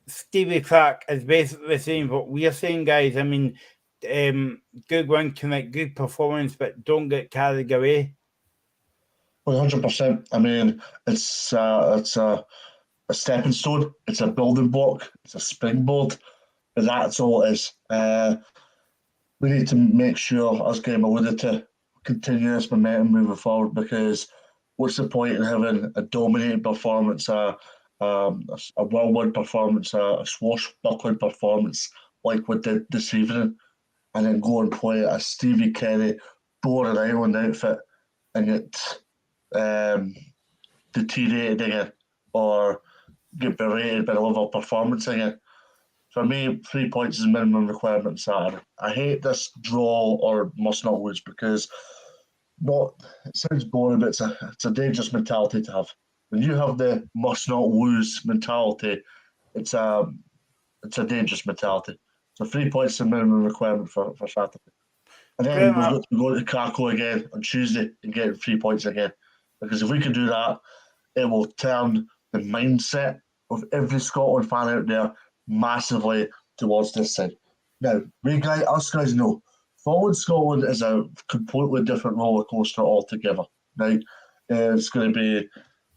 Speaker 1: Stevie Clark is basically saying what we're saying, guys. I mean, good win tonight, good performance, but don't get carried away.
Speaker 2: 100%. I mean, it's a stepping stone. It's a building block. It's a springboard. But that's all it is. We need to make sure, as Graham alluded to, continue this momentum moving forward, because what's the point in having a dominating performance, a well-won performance, a swashbuckling performance like we did this evening, and then go and play a Stevie Kenny boring island outfit and get deteriorated again or get berated by the level of performance again. For me, 3 points is the minimum requirement Saturday. I hate this draw or must not lose, because it sounds boring, but it's a dangerous mentality to have. When you have the must not lose mentality, it's a dangerous mentality. So 3 points is the minimum requirement for Saturday. And then we've got to go to Krakow again on Tuesday and get 3 points again. Because if we can do that, it will turn the mindset of every Scotland fan out there massively towards this side. Now, us guys know, Forward Scotland is a completely different roller coaster altogether. Right? It's going to be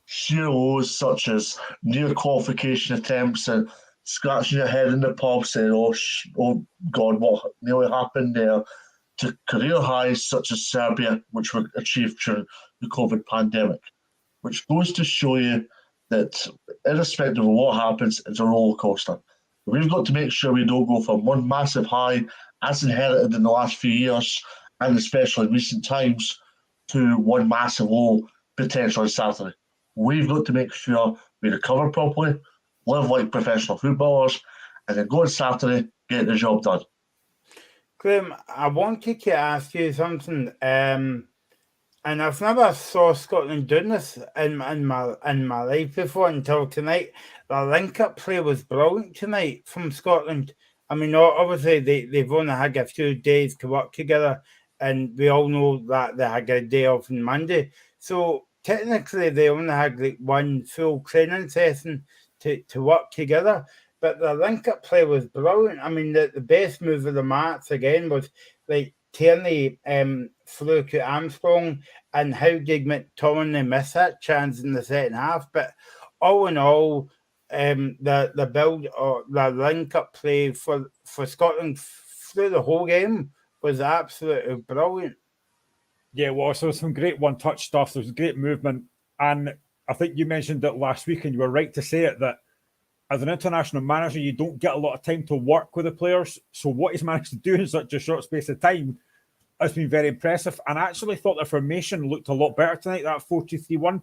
Speaker 2: sheer lows such as near qualification attempts and scratching your head in the pub saying, oh God, what nearly happened there, to career highs such as Serbia, which were achieved during the COVID pandemic, which goes to show you that irrespective of what happens, it's a roller coaster. We've got to make sure we don't go from one massive high, as inherited in the last few years, and especially in recent times, to one massive low, potentially Saturday. We've got to make sure we recover properly, live like professional footballers, and then go on Saturday, get the job done.
Speaker 1: Graham, I wanted to ask you something, and I've never saw Scotland doing this in my life before until tonight. The link-up play was brilliant tonight from Scotland. I mean, obviously they've only had a few days to work together, and we all know that they had a day off on Monday. So technically, they only had like one full training session to work together. But the link-up play was brilliant. I mean, the best move of the match, again, was like Tierney flew to Armstrong, and how did McTominay miss that chance in the second half? But all in all, the build or the link-up play for Scotland through the whole game was absolutely brilliant.
Speaker 3: Yeah, well, so some great one-touch stuff. There was great movement. And I think you mentioned it last week, and you were right to say it, that as an international manager, you don't get a lot of time to work with the players. So what he's managed to do in such a short space of time has been very impressive. And I actually thought the formation looked a lot better tonight, that 4-2-3-1.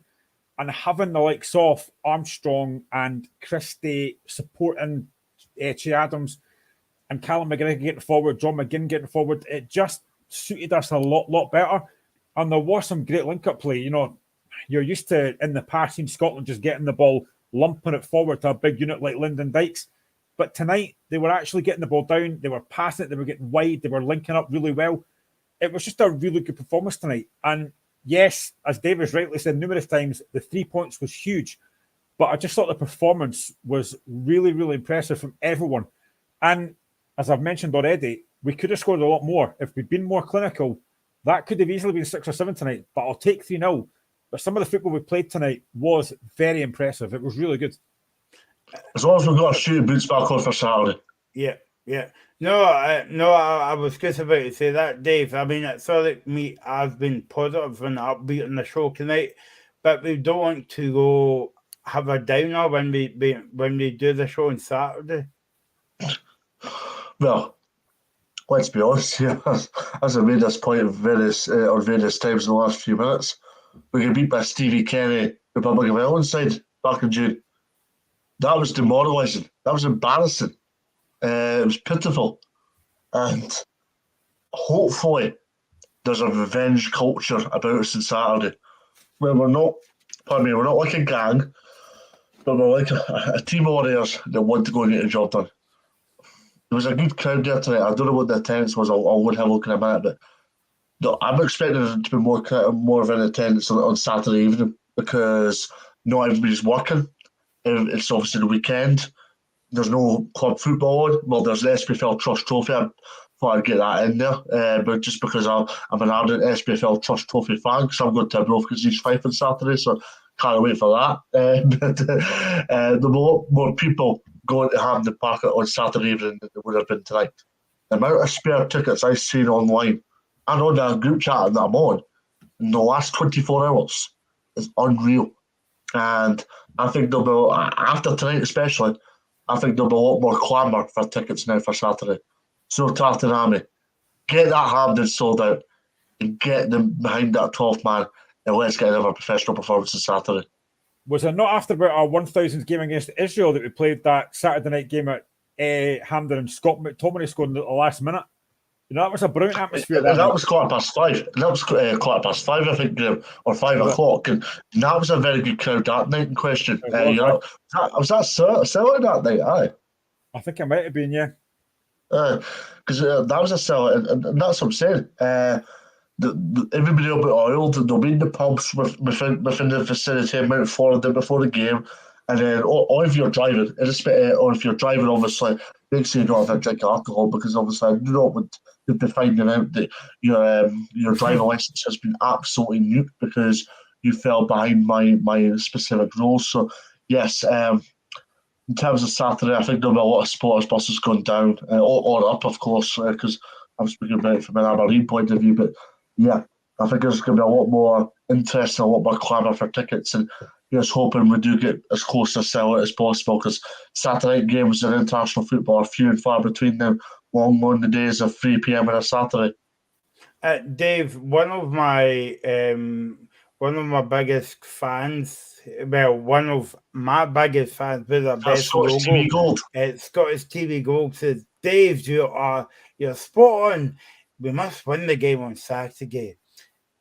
Speaker 3: And having the likes of Armstrong and Christie supporting Che Adams and Callum McGregor getting forward, John McGinn getting forward, it just suited us a lot better. And there was some great link-up play. You know, you're used to, in the past, in Scotland just getting the ball, lumping it forward to a big unit like Lyndon Dykes. But tonight, they were actually getting the ball down, they were passing it, they were getting wide, they were linking up really well. It was just a really good performance tonight. And yes, as Davis rightly said numerous times, the 3 points was huge. But I just thought the performance was really, really impressive from everyone. And as I've mentioned already, we could have scored a lot more. If we'd been more clinical, that could have easily been 6 or 7 tonight. But I'll take 3-0. But some of the football we played tonight was very impressive. It was really good.
Speaker 2: As long as we've got our shooting boots back on for Saturday.
Speaker 1: Yeah. Yeah. No, I was just about to say that, Dave. I mean, it's all like me. I've been positive and upbeat on the show tonight, but we don't want to go have a downer when we do the show on Saturday.
Speaker 2: Well, let's be honest here. As I made this point on various times in the last few minutes, we got beat by Stevie Kenny, Republic of Ireland side back in June. That was demoralising. That was embarrassing. It was pitiful. And hopefully there's a revenge culture about us on Saturday where we're not like a gang, but we're like a team of warriors that want to go and get the job done. There was a good crowd there tonight. I don't know what the attendance was. I'll have a look in a minute, but no, I'm expecting there to be more of an attendance on Saturday evening because not everybody's working. It's obviously the weekend. There's no club football on. Well, there's the SPFL Trust Trophy. I thought I'd get that in there, but just because I'm an ardent SPFL Trust Trophy fan, because I'm going to Brough because he's Fife on Saturday, so can't wait for that. But there'll be a lot more people going to Hampden Park on Saturday evening than there would have been tonight. The amount of spare tickets I've seen online and on the group chat that I'm on in the last 24 hours is unreal. And I think there'll be, after tonight especially, I think there'll be a lot more clamour for tickets now for Saturday. So Tartan Army, get that Hampden sold out and get them behind that 12th man and let's get another professional performance on Saturday.
Speaker 3: Was it not after about our 1000th game against Israel that we played that Saturday night game at Hampden and Scott McTominay scored in the last minute? You know, that was a brilliant atmosphere.
Speaker 2: That was 5:15. That was 5:15, I think, or 5 o'clock. And that was a very good crowd that night in question. Was that sellout that night? Aye.
Speaker 3: I think it might have been, yeah.
Speaker 2: Because that was a sellout, and that's what I'm saying. Everybody will be oiled. They'll be in the pubs within the vicinity amount before the game. And then, or if you're driving, or if you're driving, obviously, make sure you don't have to drink alcohol because obviously I do not want to be finding out that your driving license has been absolutely nuked because you fell behind my specific rules. So yes, in terms of Saturday, I think there'll be a lot of supporters buses going down or up, of course, because I'm speaking about it from an Aberdeen point of view. But yeah, I think there's going to be a lot more interest and a lot more clamour for tickets, and just hoping we do get as close to sell it as possible because Saturday night games in international football are few and far between them. Long on the days of 3 p.m. on a Saturday.
Speaker 1: Dave, one of my biggest fans. Well, one of my biggest fans with the best
Speaker 2: Scottish
Speaker 1: logo.
Speaker 2: TV Gold.
Speaker 1: Scottish TV Gold says, Dave, you're spot on. We must win the game on Saturday.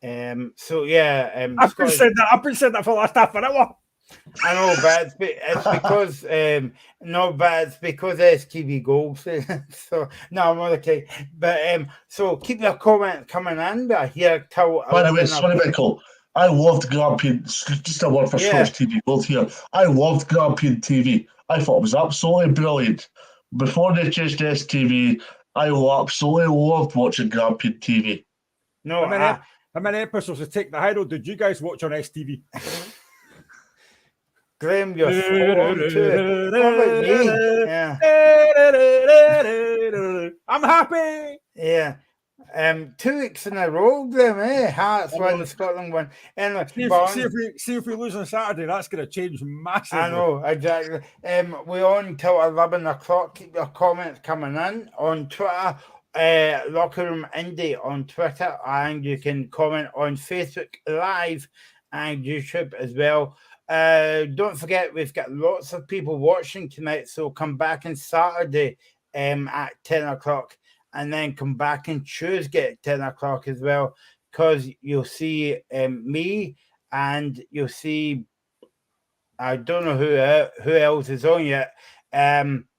Speaker 1: So yeah,
Speaker 3: I've been saying that for the last half an hour.
Speaker 1: I know, but it's because it's because STV Gold. So no, I'm not okay. But so keep your comments coming in. But here till
Speaker 2: by the way, sorry, Michael. I loved Grampian. Just a word for Scottish TV Gold here. I loved Grampian TV. I thought it was absolutely brilliant. Before they changed to STV, I absolutely loved watching Grampian TV.
Speaker 1: No,
Speaker 3: how many episodes of Take the High Road did you guys watch on STV?
Speaker 1: Graham, you're spot on too. What about me?
Speaker 3: Yeah. I'm happy.
Speaker 1: Yeah. 2 weeks in a row, Graham, Hearts won, Scotland won. Anyway,
Speaker 3: see if we lose on Saturday, that's going to change massively.
Speaker 1: I know, exactly. We're on till 11 o'clock. Keep your comments coming in on Twitter. Locker Room Indie on Twitter, and you can comment on Facebook Live and YouTube as well. Don't forget, we've got lots of people watching tonight, so come back on Saturday at 10 o'clock, and then come back on Tuesday at 10 o'clock as well, because you'll see me, and you'll see, I don't know who else is on yet,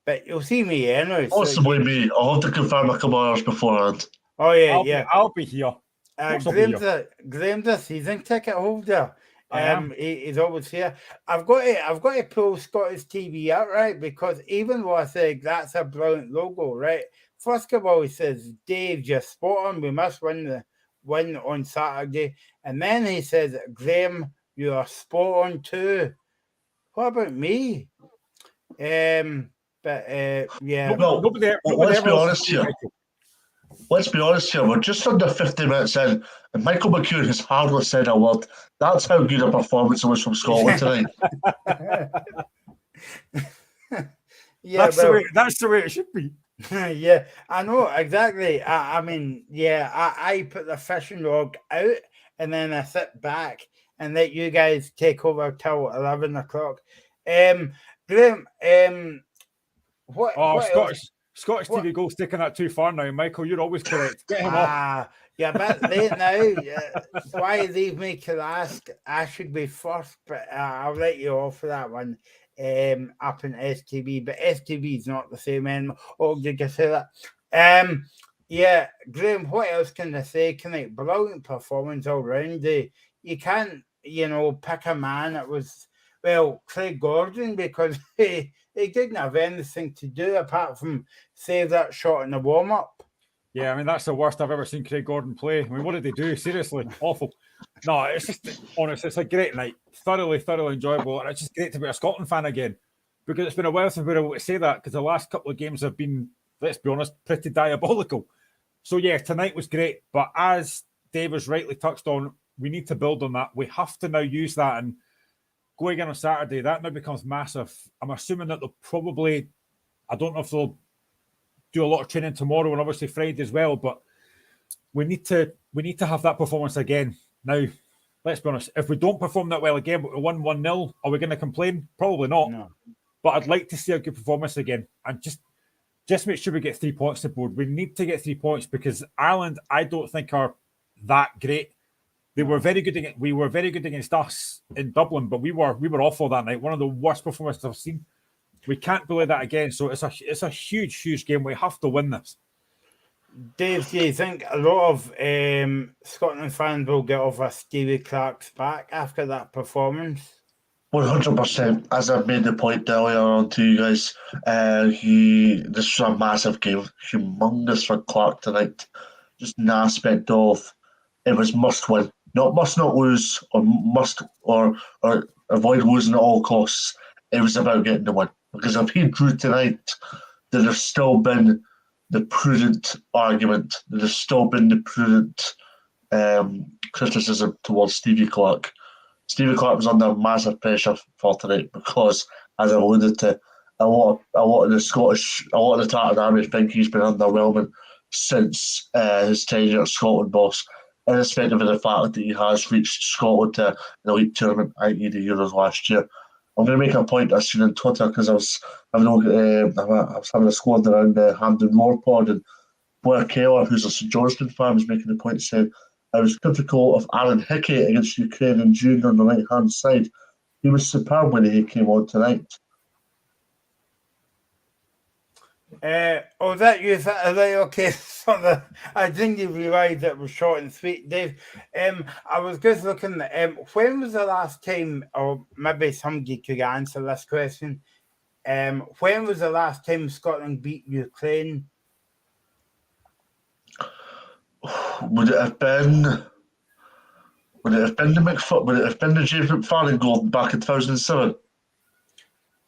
Speaker 1: but you'll see me anyway.
Speaker 2: Possibly me. I'll have to confirm a couple hours beforehand.
Speaker 1: Oh yeah,
Speaker 3: I'll be here.
Speaker 1: Graham's a season ticket holder. He's always here. I've got to pull Scottish TV out, right? Because even though I say that's a brilliant logo, right? First of all, he says, Dave, you're spot on. We must win on Saturday. And then he says, Graham, you are spot on too. What about me? But yeah,
Speaker 3: Nobody
Speaker 2: let's
Speaker 3: ever
Speaker 2: be
Speaker 3: listens
Speaker 2: honest
Speaker 3: to you,
Speaker 2: here.
Speaker 3: Michael.
Speaker 2: Let's be honest here. We're just under 50 minutes in, and Michael McEwen has hardly said a word. That's how good a performance it was from Scotland tonight.
Speaker 1: yeah,
Speaker 3: That's the way it should be.
Speaker 1: yeah, I know exactly. I mean, yeah, I put the fishing rod out and then I sit back and let you guys take over till 11 o'clock. Graham, what else?
Speaker 3: Scottish
Speaker 1: What?
Speaker 3: TV goal's taking that too far now, Michael. You're always correct. Get him off.
Speaker 1: Yeah, but late now. Why leave me to last? I should be first, but I'll let you off for that one. Up in STB, but STB is not the same anymore. Oh, did you say that? Yeah, Graham. What else can I say? Tonight, brilliant performance all round. You can't, pick a man. It was Craig Gordon because he didn't have anything to do apart from save that shot in the warm up.
Speaker 3: Yeah, I mean, that's the worst I've ever seen Craig Gordon play. I mean, what did they do? Seriously, awful. No, it's just, honestly, it's a great night. Thoroughly enjoyable. And it's just great to be a Scotland fan again. Because it's been a while since we've been able to say that, because the last couple of games have been, let's be honest, pretty diabolical. So, yeah, tonight was great. But as Dave has rightly touched on, we need to build on that. We have to now use that. And go again on Saturday, that now becomes massive. I'm assuming that they'll probably, I don't know if they'll do a lot of training tomorrow and obviously Friday as well, but we need to have that performance again. Now, let's be honest, if we don't perform that well again, but we won 1-0, are we going to complain? Probably not.
Speaker 1: No.
Speaker 3: But I'd like to see a good performance again and just make sure we get 3 points to the board. We need to get 3 points because Ireland, I don't think are that great. We were very good against us in Dublin, but we were awful that night. One of the worst performances I've seen. We can't believe that again. So it's a huge game. We have to win this.
Speaker 1: Dave, do you think a lot of Scotland fans will get off a Stevie Clark's back after that performance?
Speaker 2: 100%. As I've made the point earlier on to you guys, this was a massive game, humongous for Clark tonight. Just an aspect of it was must win, must not lose, or avoid losing at all costs. It was about getting the win. Because if he drew tonight, there'd have still been the prudent argument. There'd have still been the prudent criticism towards Stevie Clark. Stevie Clark was under massive pressure for tonight because, as I alluded to, a lot of the Tartan Army think he's been underwhelming since his tenure as Scotland boss, irrespective of the fact that he has reached Scotland to an elite tournament, i.e. the Euros last year. I'm going to make a point I seen on Twitter because I was having a squad around the Hampden Roar Pod, and Blair Keller, who's a St Johnstone fan, was making the point saying I was critical of Aaron Hickey against Ukraine in June on the right-hand side. He was superb when he came on tonight.
Speaker 1: That you thought, right, okay. So I didn't even realise that was short and sweet, Dave. I was just looking at when was the last time, or maybe somebody could answer this question. When was the last time Scotland beat Ukraine?
Speaker 2: Would it have been the James McFarlane goal back in 2007?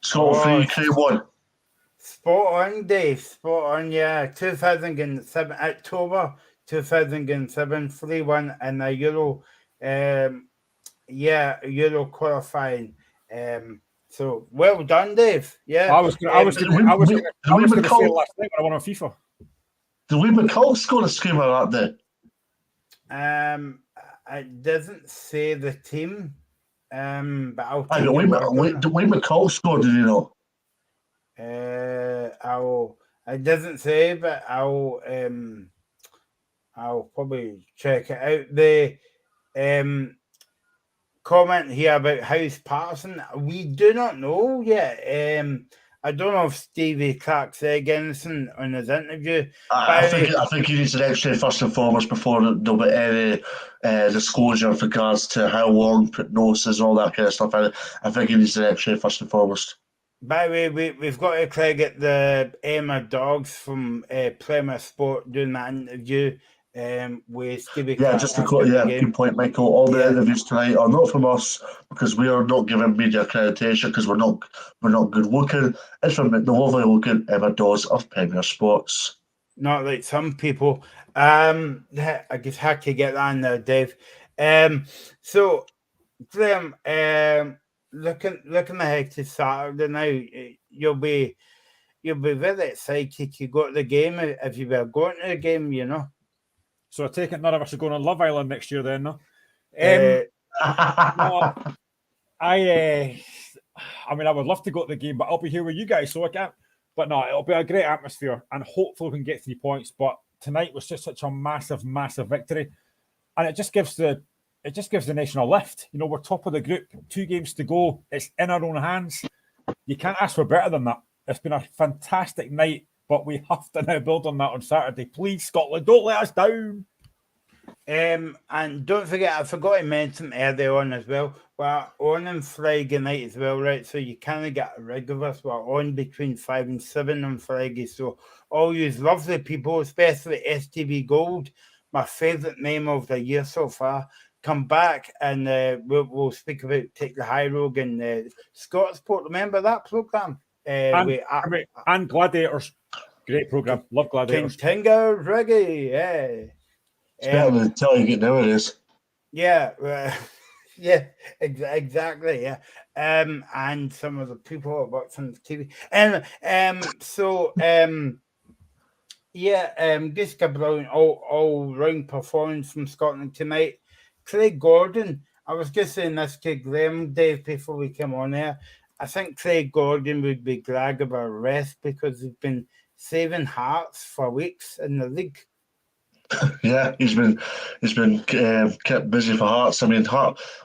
Speaker 2: Scotland 3, Ukraine 1.
Speaker 1: Spot on, Dave. Spot on, yeah. 2007, October 2007, 3-1 in the Euro. Euro qualifying. So well done, Dave. Yeah.
Speaker 3: I was going to say last night when I won on FIFA.
Speaker 2: Did Lee McCall score a screamer that day?
Speaker 1: It doesn't say the team. But I'll.
Speaker 2: Did Lee McCall score? Did he not?
Speaker 1: It doesn't say, but I'll probably check it out. The comment here about House Patterson, we do not know yet. I don't know if Stevie Clark said anything on his interview.
Speaker 2: I think he needs an X-ray first and foremost before there'll be any disclosure with regards to how long, prognosis, all that kind of stuff. I think he needs an X-ray first and foremost.
Speaker 1: By the way, we've got to credit the Emma Dogs from Premier Sport doing that interview. with Stevie.
Speaker 2: Yeah, just to quote, good point, Michael. All the interviews tonight are not from us because we are not given media accreditation because we're not good looking. It's from the lovely looking Emma Dawes of Premier Sports.
Speaker 1: Not like some people. I guess I could get that in there, Dave. So Graham, looking ahead to Saturday now, you'll be very excited to go to the game if you were going to the game, you know.
Speaker 3: So I take it none of us are going on Love Island next year then, no?
Speaker 1: No,
Speaker 3: I mean, I would love to go to the game, but I'll be here with you guys, so I can't. But no, it'll be a great atmosphere, and hopefully we can get 3 points. But tonight was just such a massive, massive victory, and it just gives the nation a lift. You know, we're top of the group, 2 games to go. It's in our own hands. You can't ask for better than that. It's been a fantastic night, but we have to now build on that on Saturday. Please, Scotland, don't let us down.
Speaker 1: And don't forget, I forgot to mention earlier on as well. We're on Friday night as well, right? So you kind of get a rig of us. We're on between 5 and 7 on Friday. So all you lovely people, especially STV Gold, my favourite name of the year so far, come back and we'll speak about Take the High Road and Scotsport. Remember that programme?
Speaker 3: And Gladiators. Great programme. Love Gladiators.
Speaker 1: Tinga Reggae, yeah.
Speaker 2: It's better than the telly you get nowadays.
Speaker 1: Yeah, yeah, exactly, yeah. And some of the people who work on the TV. Just a brilliant all-round performance from Scotland tonight. Craig Gordon, I was just saying this to Graham, Dave, before we came on air. I think Craig Gordon would be glad of a rest because he's been saving Hearts for weeks in the league.
Speaker 2: Yeah, he's been kept busy for Hearts. I mean,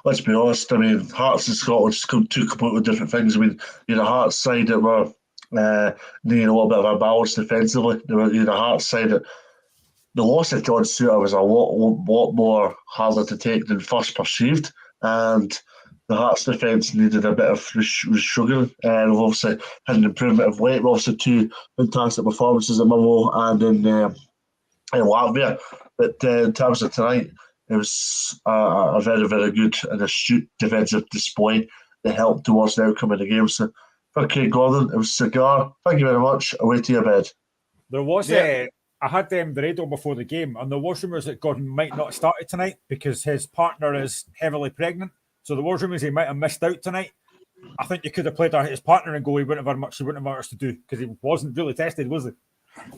Speaker 2: let's be honest. I mean, Hearts and Scotland 2 completely different things. I mean, you're a Hearts side that were needing a little bit of a balance defensively. You're the Hearts side that the loss of John Suter was a lot more harder to take than first perceived, and the Hearts defence needed a bit of resugaring. And we've obviously had an improvement of late. We've also 2 fantastic performances at Motherwell and in Latvia. But in terms of tonight, it was a very, very good and astute defensive display that helped towards the outcome of the game. So for Craig Gordon, it was cigar. Thank you very much. Away to your bed.
Speaker 3: There was I had the radio before the game, and there was rumours that Gordon might not have started tonight because his partner is heavily pregnant. So there was rumours he might have missed out tonight. I think you could have played his partner and go. He wouldn't have had much to do because he wasn't really tested, was he?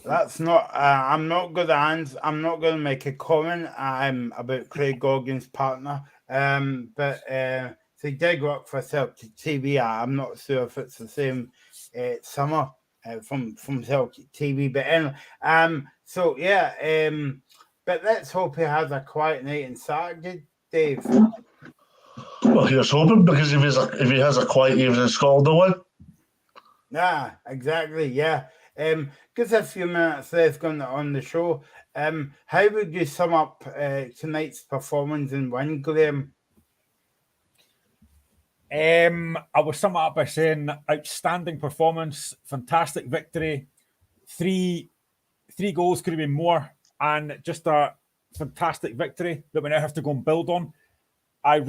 Speaker 1: That's not. I'm not going to make a comment about Craig Gordon's partner. But so he did work for Celtic TV. I'm not sure if it's the same summer from Celtic TV. But anyway, but let's hope he has a quiet night on Saturday, Dave.
Speaker 2: Well, here's hoping because if he has a quiet evening in Scotland, they'll win.
Speaker 1: Yeah, exactly. Yeah. Just a few minutes left on the show. How would you sum up tonight's performance and win, Graham?
Speaker 3: I would sum it up by saying outstanding performance, fantastic victory. 3 goals could have been more, and just a fantastic victory that we now have to go and build on. I'd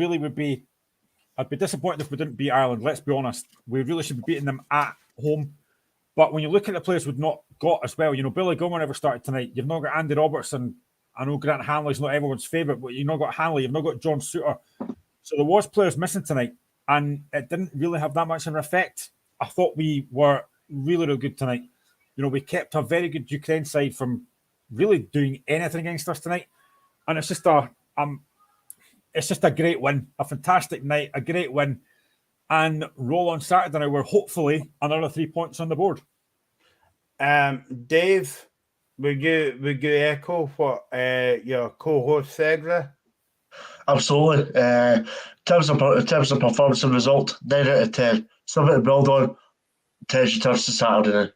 Speaker 3: be disappointed if we didn't beat Ireland. Let's be honest. We really should be beating them at home. But when you look at the players we've not got as well, you know, Billy Gilmore never started tonight. You've not got Andy Robertson. I know Grant Hanley's not everyone's favourite, but you've not got Hanley. You've not got John Suter. So there was players missing tonight, and it didn't really have that much of an effect. I thought we were really, really good tonight. You know, we kept a very good Ukraine side from really doing anything against us tonight. And it's just a great win, a fantastic night, a great win. And roll on Saturday now, we're hopefully another 3 points on the board.
Speaker 1: Dave, would you echo what your co-host said there?
Speaker 2: Absolutely. In terms of performance and result, 9 out of 10. Something to build on. 10 returns to Saturday now.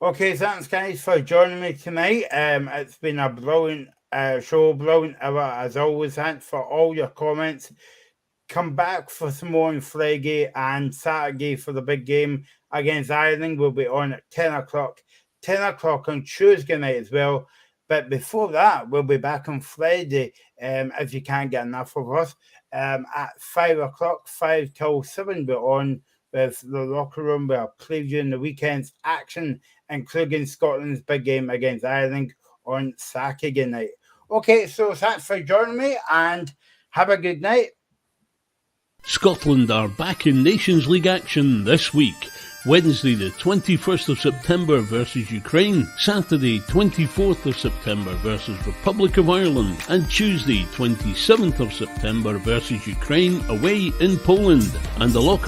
Speaker 1: Okay, thanks guys for joining me tonight. It's been a brilliant show, brilliant hour as always. Thanks for all your comments. Come back for some more on Friday and Saturday for the big game against Ireland. We'll be on at 10 o'clock. 10 o'clock on Tuesday night as well. But before that, we'll be back on Friday, if you can't get enough of us, at 5 o'clock, 5 till 7. We're on with the locker room. We're previewing the weekend's action, including Scotland's big game against Ireland on Saturday night. Okay, so thanks for joining me and have a good night.
Speaker 6: Scotland are back in Nations League action this week. Wednesday the 21st of September versus Ukraine, Saturday 24th of September versus Republic of Ireland, and Tuesday 27th of September versus Ukraine away in Poland. And the locker